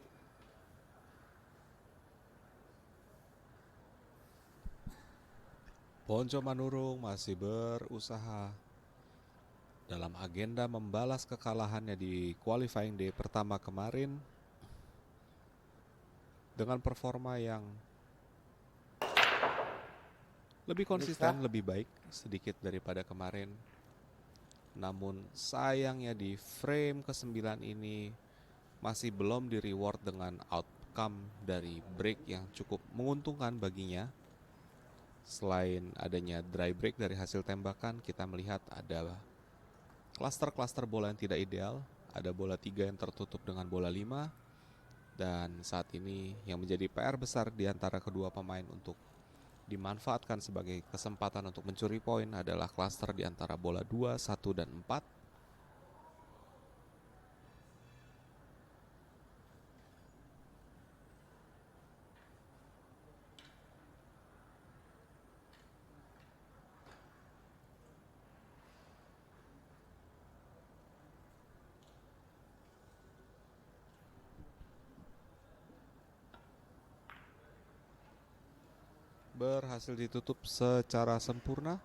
Ponco Manurung masih berusaha dalam agenda membalas kekalahannya di qualifying day pertama kemarin dengan performa yang lebih konsisten, lebih baik sedikit daripada kemarin. Namun sayangnya di frame ke-9 ini masih belum di reward dengan outcome dari break yang cukup menguntungkan baginya. Selain adanya dry break dari hasil tembakan, kita melihat ada cluster-cluster bola yang tidak ideal. Ada bola 3 yang tertutup dengan bola 5. Dan saat ini yang menjadi PR besar di antara kedua pemain untuk dimanfaatkan sebagai kesempatan untuk mencuri poin adalah cluster di antara bola 2, 1, dan 4. Berhasil ditutup secara sempurna.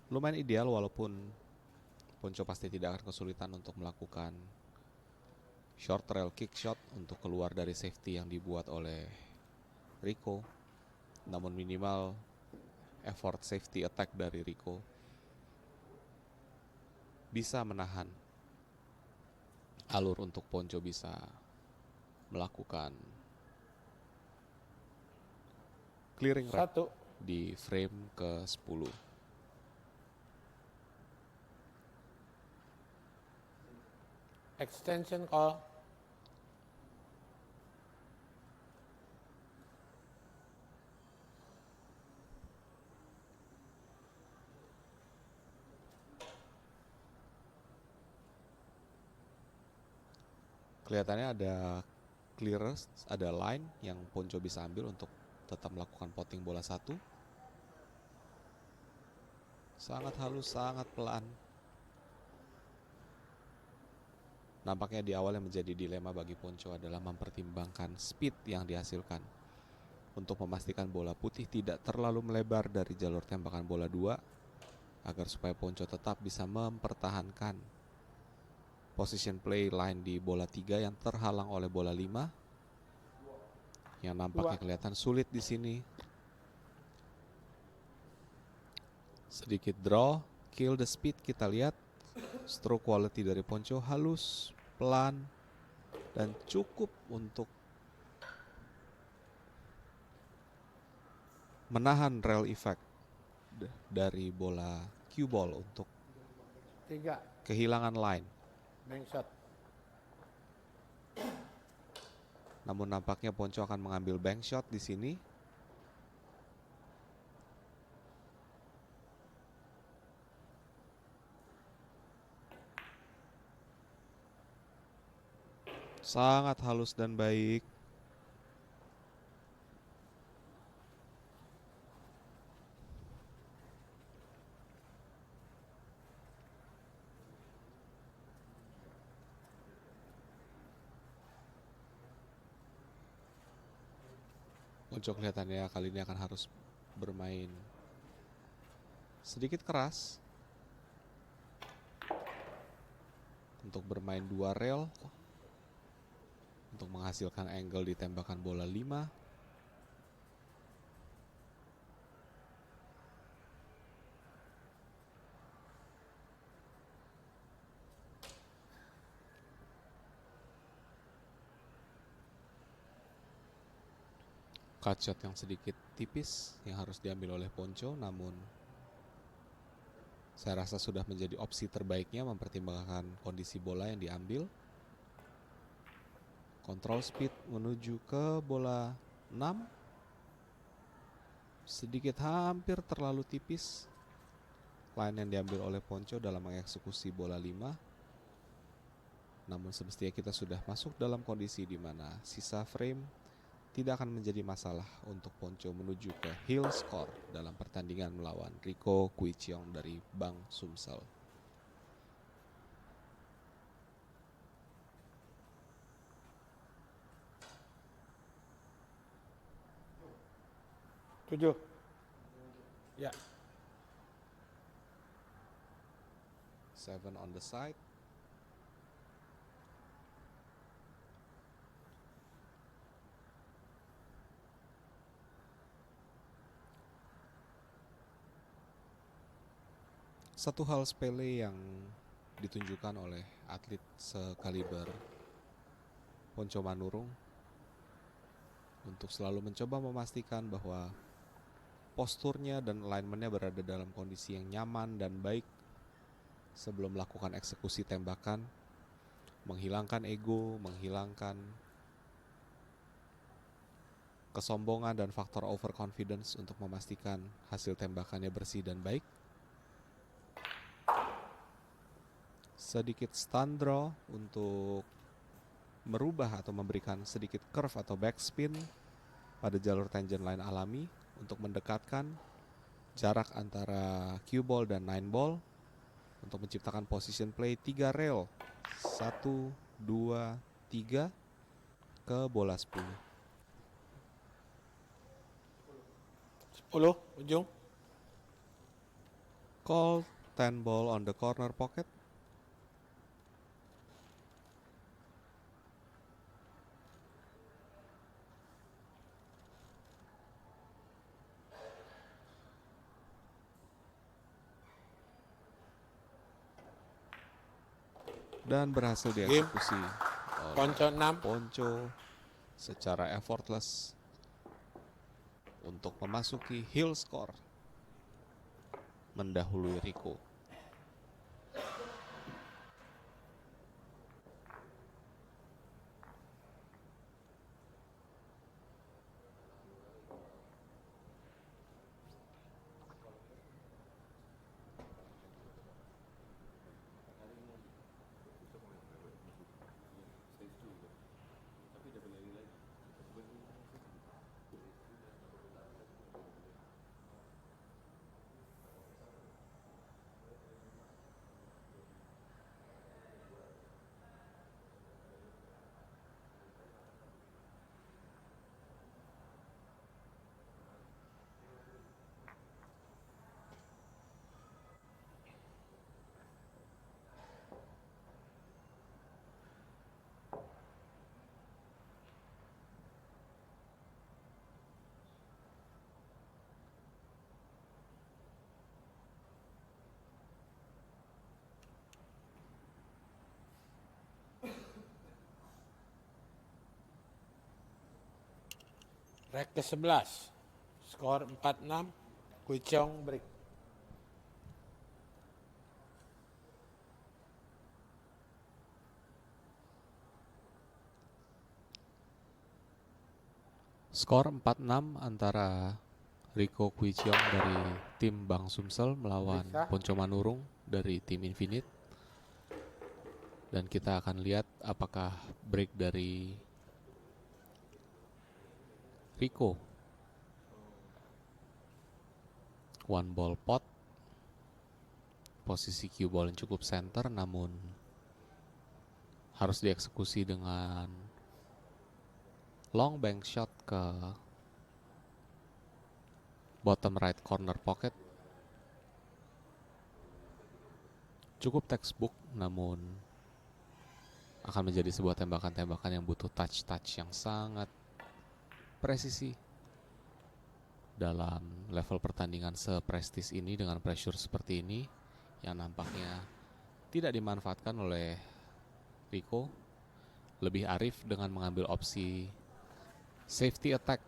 Lumayan ideal walaupun Ponco pasti tidak akan kesulitan untuk melakukan short rail kick shot untuk keluar dari safety yang dibuat oleh Rico. Namun minimal effort safety attack dari Rico bisa menahan alur untuk Ponco bisa melakukan clearing rate di frame ke-10. Extension call. Kelihatannya ada clearance, ada line yang Ponco bisa ambil untuk tetap melakukan potting bola 1. Sangat halus, sangat pelan. Nampaknya di awal yang menjadi dilema bagi Ponco adalah mempertimbangkan speed yang dihasilkan untuk memastikan bola putih tidak terlalu melebar dari jalur tembakan bola 2 agar supaya Ponco tetap bisa mempertahankan position play line di bola 3 yang terhalang oleh bola 5 yang nampaknya kelihatan sulit di sini. Sedikit draw, kill the speed kita lihat. Stroke quality dari Ponco halus, pelan, dan cukup untuk menahan rail effect dari bola cue ball untuk 3 kehilangan line. bank shot. Namun nampaknya Ponco akan mengambil bank shot di sini. Sangat halus dan baik. Ponco kelihatannya kali ini akan harus bermain sedikit keras untuk bermain 2 rail untuk menghasilkan angle di tembakan bola 5. Cut shot yang sedikit tipis yang harus diambil oleh Ponco, namun saya rasa sudah menjadi opsi terbaiknya mempertimbangkan kondisi bola yang diambil. Control speed menuju ke bola 6. Sedikit hampir terlalu tipis line yang diambil oleh Ponco dalam mengeksekusi bola 5. Namun semestinya kita sudah masuk dalam kondisi di mana sisa frame tidak akan menjadi masalah untuk Ponco menuju ke heel score dalam pertandingan melawan Rico Kuichiong dari Bang Sumsel. Tujuh. Ya, 7 on the side. Satu hal sepele yang ditunjukkan oleh atlet sekaliber Ponco Manurung untuk selalu mencoba memastikan bahwa posturnya dan alignmentnya berada dalam kondisi yang nyaman dan baik sebelum melakukan eksekusi tembakan, menghilangkan ego, menghilangkan kesombongan dan faktor overconfidence untuk memastikan hasil tembakannya bersih dan baik. Sedikit stun draw untuk merubah atau memberikan sedikit curve atau backspin pada jalur tangent line alami untuk mendekatkan jarak antara cue ball dan 9 ball untuk menciptakan position play 3 rail 1, 2, 3 ke bola 10. 10 ujung. Call 10 ball on the corner pocket. Dan berhasil dieksekusi oleh Ponco 6. Ponco secara effortless untuk memasuki hill score mendahului Rico. Rek ke-11. Skor 4-6. Kui Chong break. Skor 4-6 antara Rico Kwicheong dari tim Bang Sumsel melawan Ponco Manurung dari tim Infinite. Dan kita akan lihat apakah break dari Rico. One ball pot. Posisi cue ball yang cukup center namun harus dieksekusi dengan long bank shot ke bottom right corner pocket. Cukup textbook namun akan menjadi sebuah tembakan-tembakan yang butuh touch-touch yang sangat presisi dalam level pertandingan seprestis ini dengan pressure seperti ini yang nampaknya tidak dimanfaatkan oleh Rico. Lebih arif dengan mengambil opsi safety attack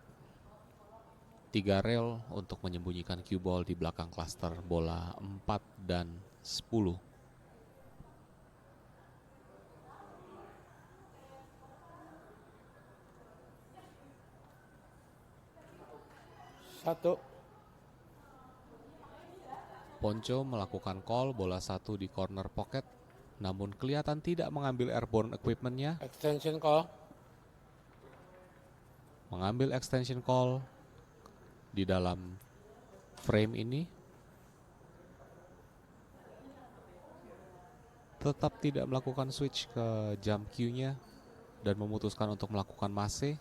3 rail untuk menyembunyikan cue ball di belakang cluster bola 4 dan 10. Satu. Ponco melakukan call bola 1 di corner pocket namun kelihatan tidak mengambil airborne equipmentnya. Extension call. Mengambil extension call di dalam frame ini. Tetap tidak melakukan switch ke jump cue-nya dan memutuskan untuk melakukan masse.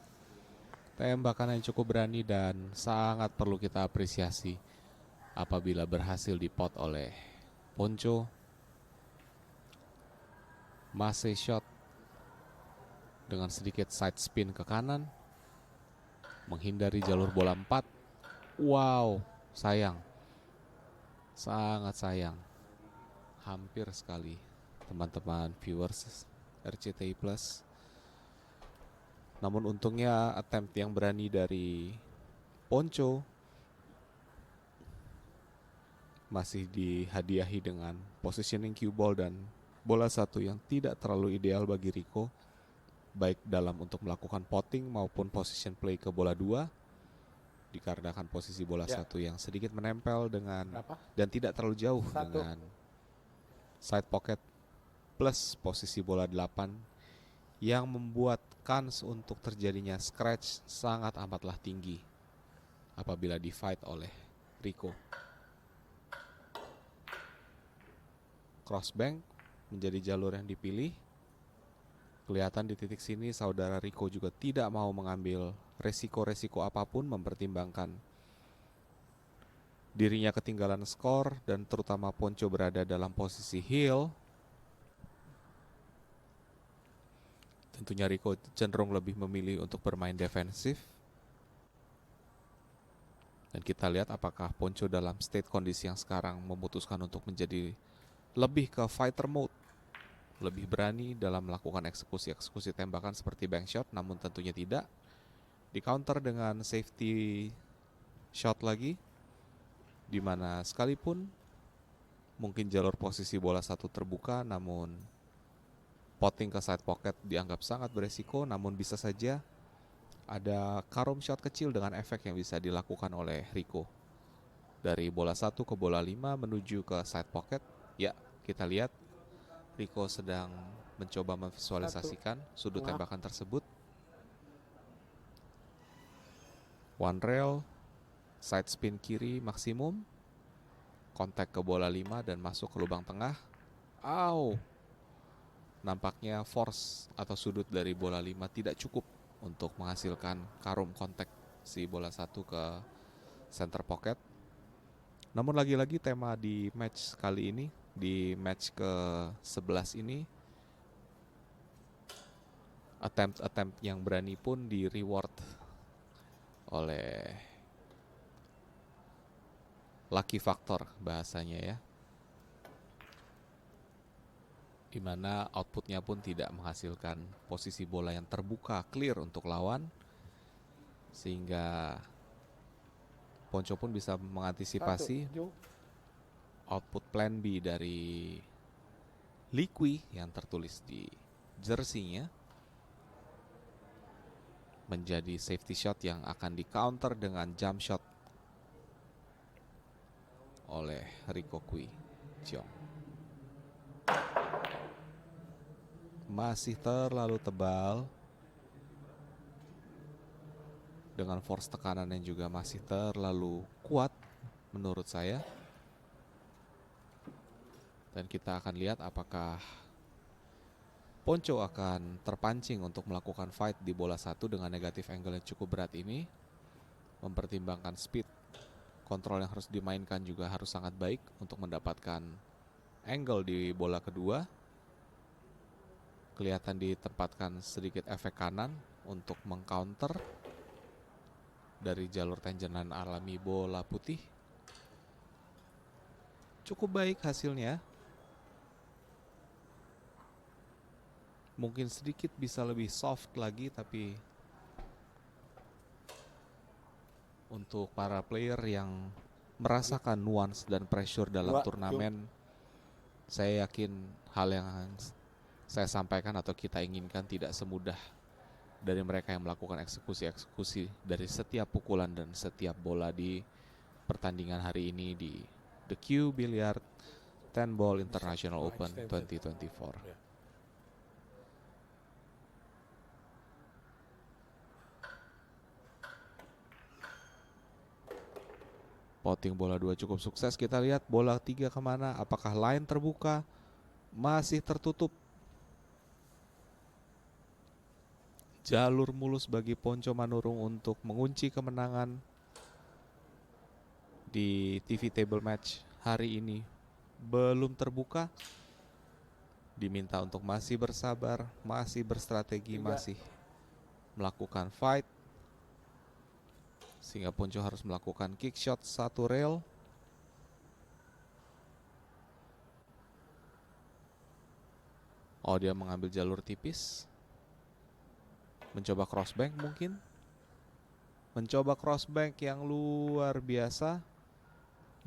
Tembakan yang cukup berani dan sangat perlu kita apresiasi Apabila berhasil dipot oleh Ponco, Mase shot dengan sedikit side spin ke kanan, menghindari jalur bola 4. Wow, sayang, sangat sayang, hampir sekali teman-teman viewers RCTI Plus. Namun untungnya attempt yang berani dari Ponco masih dihadiahi dengan positioning cue ball dan bola 1 yang tidak terlalu ideal bagi Rico, baik dalam untuk melakukan potting maupun position play ke bola 2, dikarenakan posisi bola 1 yang sedikit menempel dengan dan tidak terlalu jauh dengan side pocket plus posisi bola 8 yang membuat kans untuk terjadinya scratch sangat amatlah tinggi apabila di fight oleh Rico. Crossbank menjadi jalur yang dipilih. Kelihatan di titik sini saudara Rico juga tidak mau mengambil resiko-resiko apapun, mempertimbangkan dirinya ketinggalan skor dan terutama Ponco berada dalam posisi heel. Tentunya Rico cenderung lebih memilih untuk bermain defensif. Dan kita lihat apakah Ponco dalam state kondisi yang sekarang memutuskan untuk menjadi lebih ke fighter mode, lebih berani dalam melakukan eksekusi tembakan seperti bank shot, namun tentunya tidak. Di counter dengan safety shot lagi, di mana sekalipun mungkin jalur posisi bola 1 terbuka, namun potting ke side pocket dianggap sangat beresiko, namun bisa saja ada karom shot kecil dengan efek yang bisa dilakukan oleh Rico. Dari bola 1 ke bola 5 menuju ke side pocket, ya kita lihat Rico sedang mencoba memvisualisasikan sudut tembakan tersebut. One rail, side spin kiri maksimum, kontak ke bola 5 dan masuk ke lubang tengah. Nampaknya force atau sudut dari bola 5 tidak cukup untuk menghasilkan karum kontak si bola 1 ke center pocket. Namun lagi-lagi tema di match kali ini, di match ke-11 ini, attempt yang berani pun di reward oleh lucky factor bahasanya ya, dimana outputnya pun tidak menghasilkan posisi bola yang terbuka clear untuk lawan, sehingga Ponco pun bisa mengantisipasi output plan B dari Liqui yang tertulis di jersey-nya menjadi safety shot yang akan di counter dengan jump shot oleh Rico Cui Chiong. Masih terlalu tebal dengan force tekanan yang juga masih terlalu kuat menurut saya. Dan kita akan lihat apakah Ponco akan terpancing untuk melakukan fight di bola 1 dengan negatif angle yang cukup berat ini. Mempertimbangkan speed, kontrol yang harus dimainkan juga harus sangat baik untuk mendapatkan angle di bola kedua. Kelihatan ditempatkan sedikit efek kanan untuk mengcounter dari jalur tenjenan alami bola putih. Cukup baik hasilnya. Mungkin sedikit bisa lebih soft lagi, tapi untuk para player yang merasakan nuance dan pressure dalam turnamen, saya yakin hal yang saya sampaikan atau kita inginkan tidak semudah dari mereka yang melakukan eksekusi dari setiap pukulan dan setiap bola di pertandingan hari ini di The Q Billiard 10 Ball International Open 2024. Potting bola 2 cukup sukses. Kita lihat bola 3 kemana. Apakah line terbuka? Masih tertutup. Jalur mulus bagi Ponco Manurung untuk mengunci kemenangan di TV table match hari ini belum terbuka, diminta untuk masih bersabar, masih berstrategi, masih melakukan fight, sehingga Ponco harus melakukan kick shot 1 rail. Oh, dia mengambil jalur tipis, mencoba crossbank mungkin, mencoba crossbank yang luar biasa,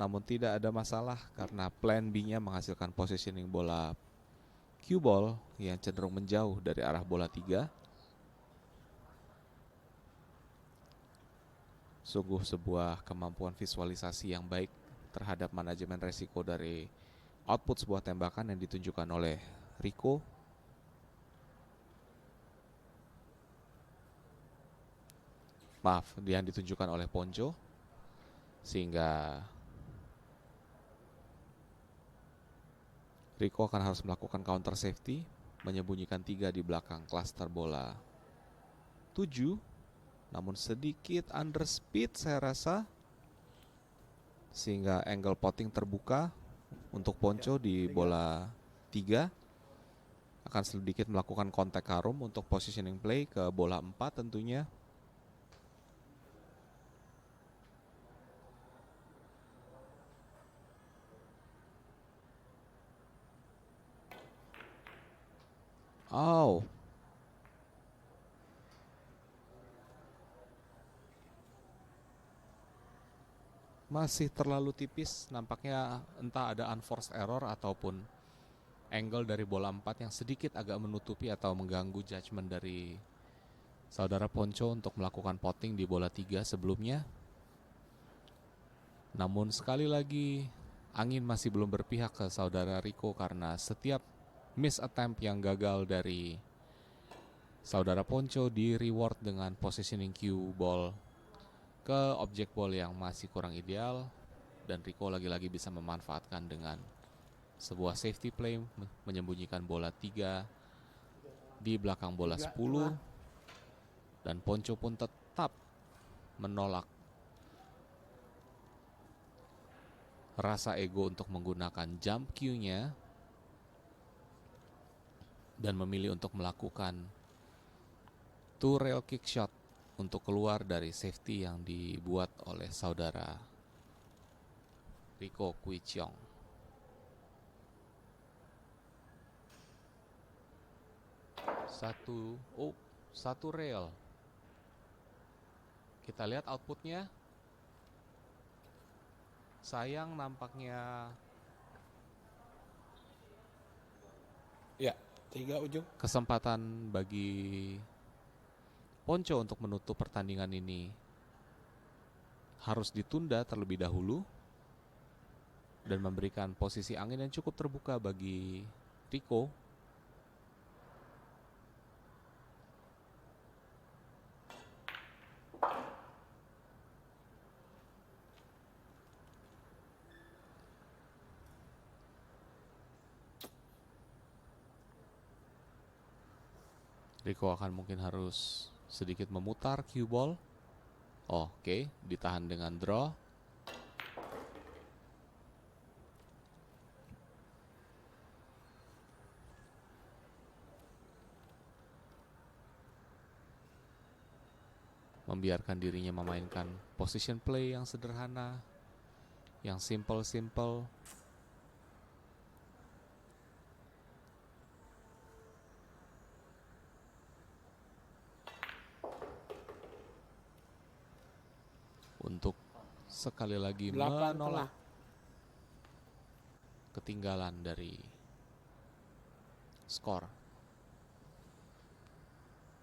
namun tidak ada masalah karena plan B-nya menghasilkan positioning bola cue ball yang cenderung menjauh dari arah bola 3. Sungguh sebuah kemampuan visualisasi yang baik terhadap manajemen resiko dari output sebuah tembakan yang ditunjukkan oleh Rico. Maaf, yang ditunjukkan oleh Ponco. Sehingga Rico akan harus melakukan counter safety, menyembunyikan 3 di belakang klaster bola 7. Namun sedikit underspeed saya rasa, sehingga angle potting terbuka untuk Ponco di bola 3. Akan sedikit melakukan kontak harum untuk positioning play ke bola 4 tentunya. Oh, masih terlalu tipis, nampaknya entah ada unforced error ataupun angle dari bola 4 yang sedikit agak menutupi atau mengganggu judgement dari saudara Ponco untuk melakukan potting di bola 3 sebelumnya. Namun sekali lagi angin masih belum berpihak ke saudara Rico karena setiap miss attempt yang gagal dari saudara Ponco di reward dengan positioning cue ball ke objek ball yang masih kurang ideal, dan Rico lagi-lagi bisa memanfaatkan dengan sebuah safety play menyembunyikan bola 3 di belakang bola 10, dan Ponco pun tetap menolak rasa ego untuk menggunakan jump cue-nya dan memilih untuk melakukan 2 rail kick shot untuk keluar dari safety yang dibuat oleh saudara Rico Quichiong. Satu rail. Kita lihat outputnya. Sayang nampaknya Ya, 3 ujung. kesempatan bagi Ponco untuk menutup pertandingan ini harus ditunda terlebih dahulu dan memberikan posisi angin yang cukup terbuka bagi Rico. Rico akan mungkin harus sedikit memutar cue ball. Oke, ditahan dengan draw. Membiarkan dirinya memainkan position play yang sederhana, yang simple. Untuk sekali lagi 8 menolak tengah. ketinggalan dari skor.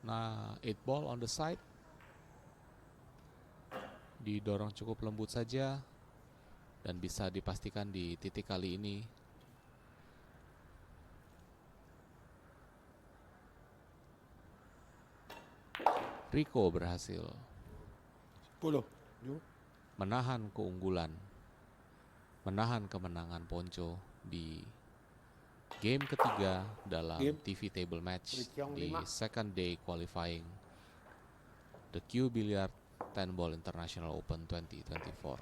Nah, 8 ball on the side. Didorong cukup lembut saja dan bisa dipastikan di titik kali ini Rico berhasil 10. menahan keunggulan, menahan kemenangan Ponco di game ketiga dalam TV table match di second day qualifying The Q Billiard 10 Ball International Open 2024.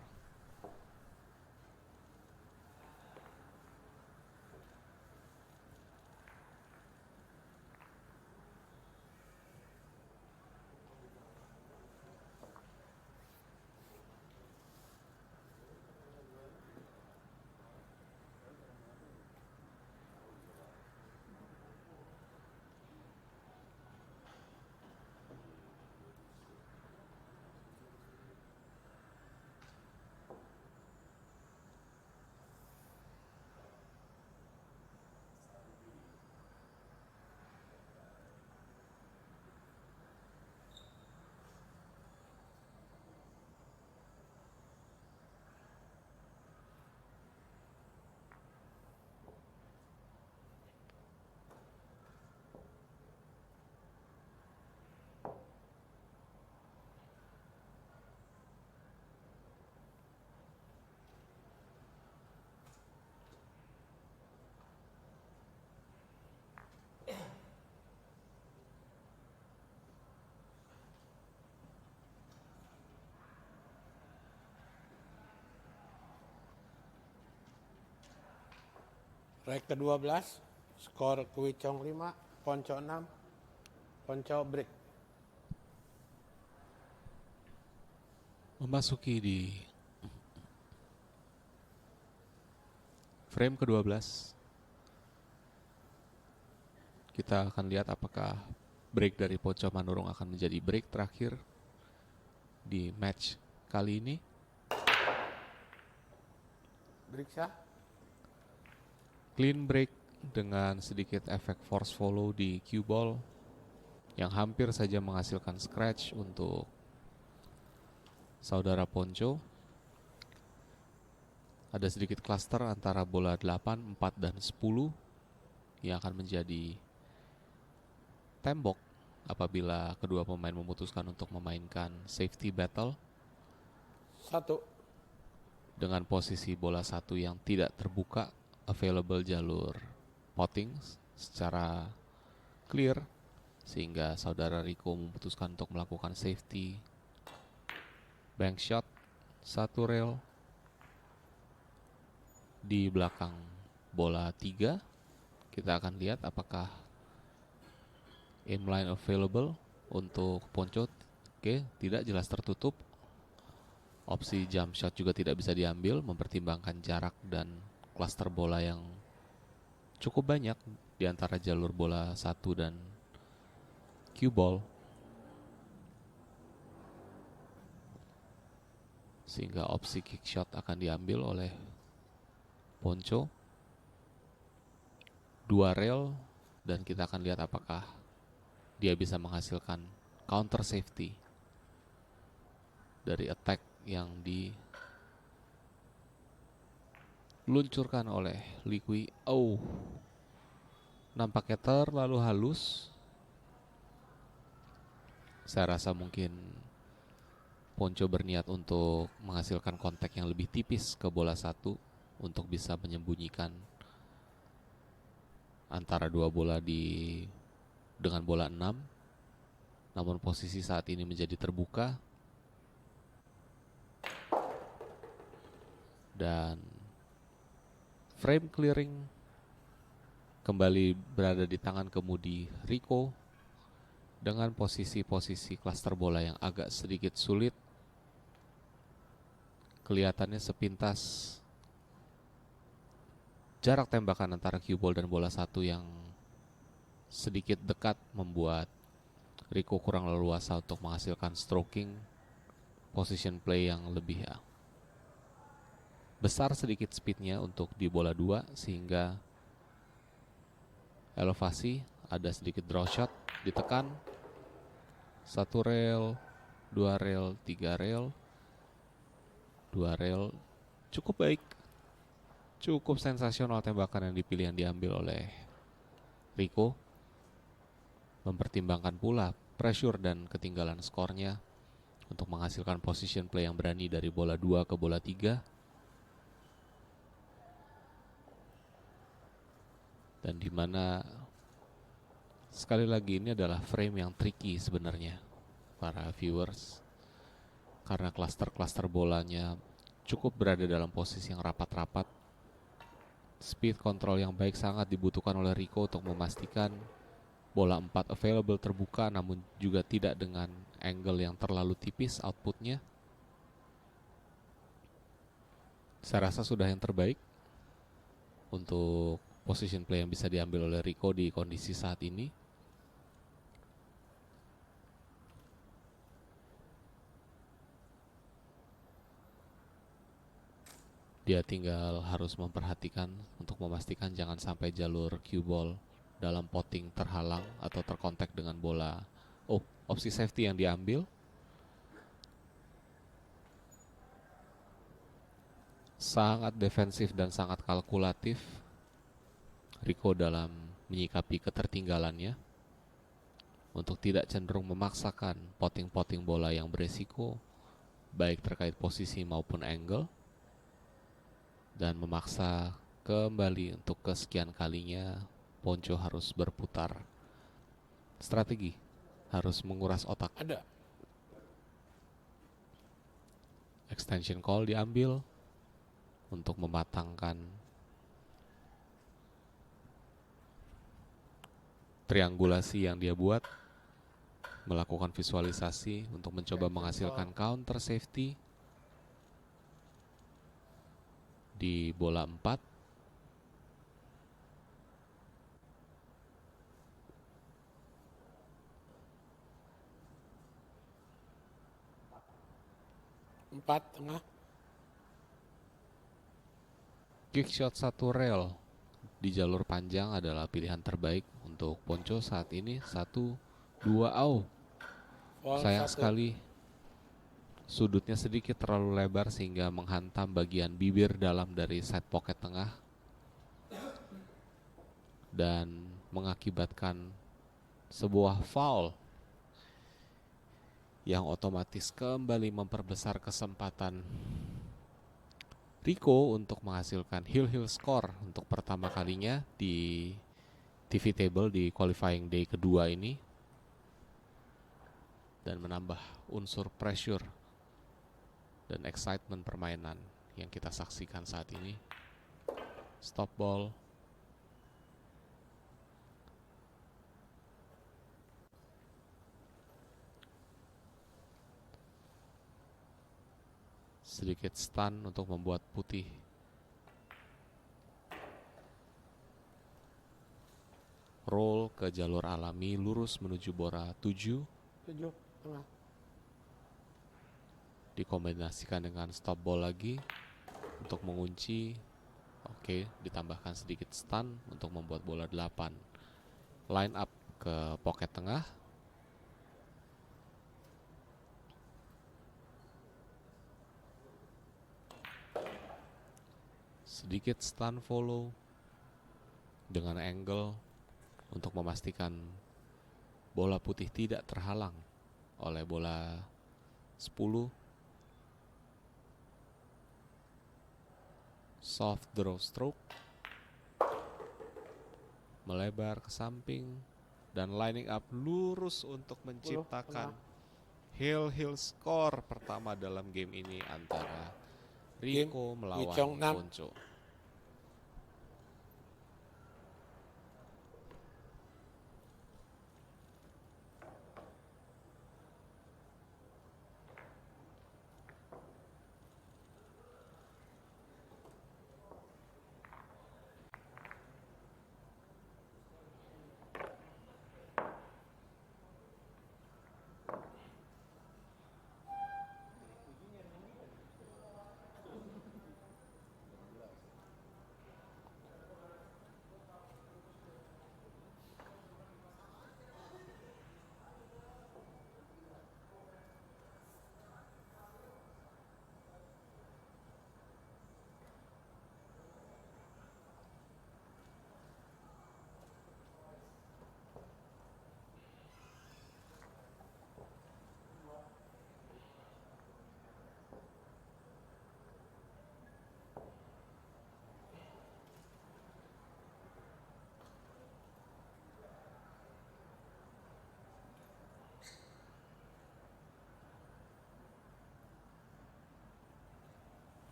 Rek ke-12, skor Kuicong 5, Ponco 6, Ponco break. Memasuki di frame ke-12, kita akan lihat apakah break dari Ponco Manurung akan menjadi break terakhir di match kali ini. Break sah. Clean break dengan sedikit efek force follow di cue ball yang hampir saja menghasilkan scratch untuk saudara Ponco. Ada sedikit cluster antara bola 8, 4, dan 10 yang akan menjadi tembok apabila kedua pemain memutuskan untuk memainkan safety battle 1, dengan posisi bola 1 yang tidak terbuka, available jalur potting secara clear, sehingga saudara Rico memutuskan untuk melakukan safety bank shot 1 rail di belakang bola 3. Kita akan lihat apakah aim line available untuk Ponco. Oke, tidak, jelas tertutup. Opsi jump shot juga tidak bisa diambil, mempertimbangkan jarak dan cluster bola yang cukup banyak di antara jalur bola 1 dan cue ball, sehingga opsi kick shot akan diambil oleh Ponco 2 rail, dan kita akan lihat apakah dia bisa menghasilkan counter safety dari attack yang diluncurkan oleh Liqui. Oh, nampaknya terlalu halus. Saya rasa mungkin Ponco berniat untuk menghasilkan kontak yang lebih tipis ke bola 1 untuk bisa menyembunyikan antara dua bola dengan bola 6. Namun posisi saat ini menjadi terbuka dan frame clearing kembali berada di tangan kemudi Rico dengan posisi-posisi cluster bola yang agak sedikit sulit. Kelihatannya sepintas jarak tembakan antara cue ball dan bola 1 yang sedikit dekat membuat Rico kurang leluasa untuk menghasilkan stroking position play yang lebih besar sedikit speednya untuk di bola 2, sehingga elevasi ada sedikit draw shot, ditekan 1 rail, 2 rail, 3 rail, 2 rail. Cukup baik, cukup sensasional tembakan yang dipilih, yang diambil oleh Rico, mempertimbangkan pula pressure dan ketinggalan skornya untuk menghasilkan position play yang berani dari bola 2 ke bola 3. Dan dimana sekali lagi ini adalah frame yang tricky sebenarnya para viewers, karena cluster bolanya cukup berada dalam posisi yang rapat-rapat. Speed control yang baik sangat dibutuhkan oleh Rico untuk memastikan bola 4 available terbuka, namun juga tidak dengan angle yang terlalu tipis outputnya. Saya rasa sudah yang terbaik untuk position play yang bisa diambil oleh Rico di kondisi saat ini. Dia tinggal harus memperhatikan untuk memastikan jangan sampai jalur cue ball dalam potting terhalang atau terkontak dengan bola. Oh, opsi safety yang diambil sangat defensif dan sangat kalkulatif Rico dalam menyikapi ketertinggalannya, untuk tidak cenderung memaksakan potting bola yang beresiko baik terkait posisi maupun angle, dan memaksa kembali untuk kesekian kalinya Ponco harus berputar strategi, harus menguras otak. Ada. Extension call diambil untuk mematangkan triangulasi yang dia buat, melakukan visualisasi untuk mencoba menghasilkan counter safety di bola 4. Empat tengah. Kick shot 1 rel di jalur panjang adalah pilihan terbaik untuk Ponco saat ini. 1-2 out. Sayang sekali sudutnya sedikit terlalu lebar sehingga menghantam bagian bibir dalam dari side pocket tengah dan mengakibatkan sebuah foul yang otomatis kembali memperbesar kesempatan Rico untuk menghasilkan heel score untuk pertama kalinya di TV table di qualifying day kedua ini, dan menambah unsur pressure dan excitement permainan yang kita saksikan saat ini. Stop ball. Sedikit stun untuk membuat putih roll ke jalur alami lurus menuju bola 7. 7 tengah. Dikombinasikan dengan stop ball lagi untuk mengunci. Oke, ditambahkan sedikit stun untuk membuat bola 8. Line up ke pocket tengah. Sedikit stun follow dengan angle untuk memastikan bola putih tidak terhalang oleh bola 10. Soft draw stroke, melebar ke samping dan lining up lurus untuk menciptakan heel score pertama dalam game ini antara Rico melawan Ponco.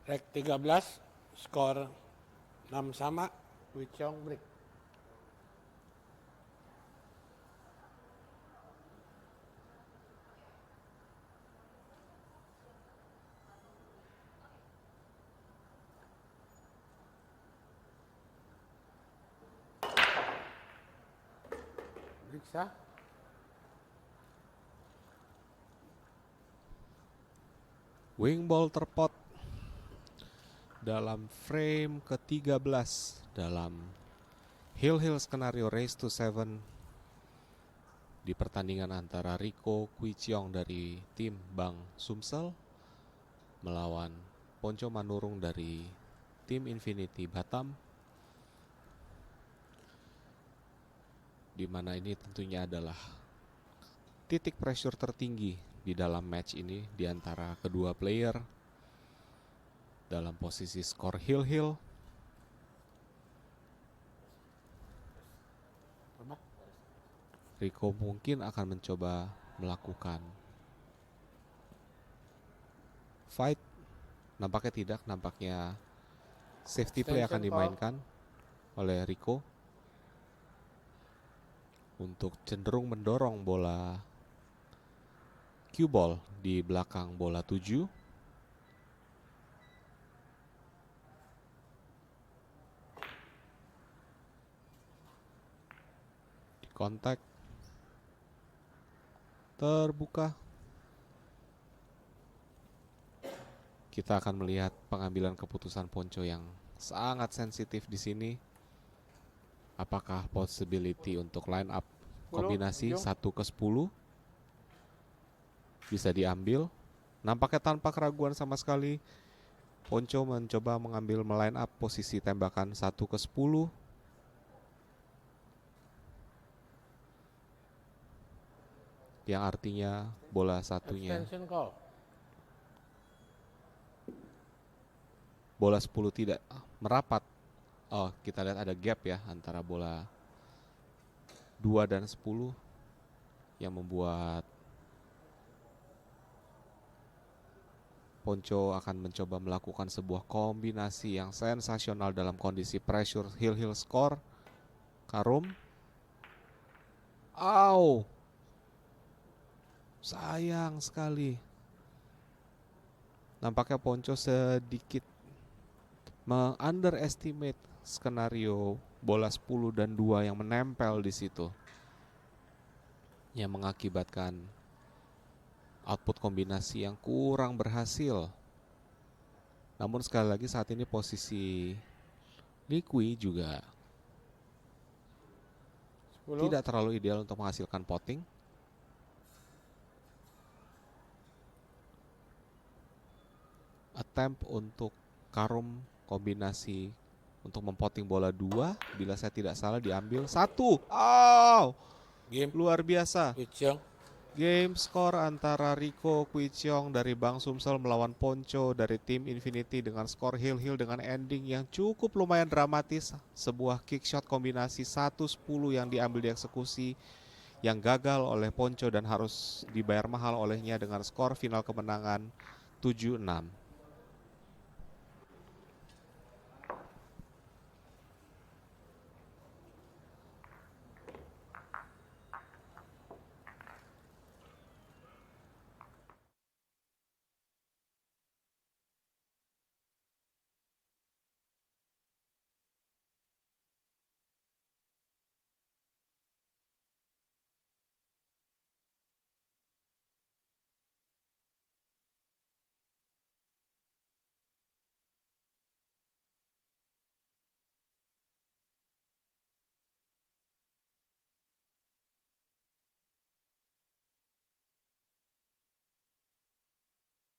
Rek 13, skor 6 sama, Wichong break. Periksa. Wing ball terpot dalam frame ke-13 dalam heel skenario race to 7 di pertandingan antara Rico Kwichiong dari tim Bang Sumsel melawan Ponco Manurung dari tim Infinity Batam, di mana ini tentunya adalah titik pressure tertinggi di dalam match ini di antara kedua player dalam posisi skor heel. Rico mungkin akan mencoba melakukan fight. Nampaknya tidak, nampaknya Safety play akan Extension call. dimainkan oleh Rico untuk cenderung mendorong bola cue ball di belakang bola 7. Kontak terbuka. Kita akan melihat pengambilan keputusan Ponco yang sangat sensitif di sini. Apakah possibility untuk line up 10, kombinasi 7. 1 ke 10 bisa diambil? Nampaknya tanpa keraguan sama sekali, Ponco mencoba mengambil line up posisi tembakan 1 ke 10. Yang artinya bola satunya, Extension call. bola 10 tidak merapat. Oh, kita lihat ada gap ya antara bola 2 dan 10 yang membuat Ponco akan mencoba melakukan sebuah kombinasi yang sensasional dalam kondisi pressure hill score. Karum. Au. Sayang sekali. Nampaknya Ponco sedikit underestimate skenario bola 10 dan 2 yang menempel di situ, yang mengakibatkan output kombinasi yang kurang berhasil. Namun sekali lagi saat ini posisi Liqui juga 10. tidak terlalu ideal untuk menghasilkan potting. Attempt untuk Karum kombinasi untuk mempotting bola 2, bila saya tidak salah diambil 1. Oh, Game luar biasa. Quichong. Game skor antara Rico Quichong dari Bang Sumsel melawan Ponco dari tim Infinity dengan skor hill dengan ending yang cukup lumayan dramatis. Sebuah kick shot kombinasi 1-10 yang diambil dieksekusi, yang gagal oleh Ponco dan harus dibayar mahal olehnya dengan skor final kemenangan 7-6.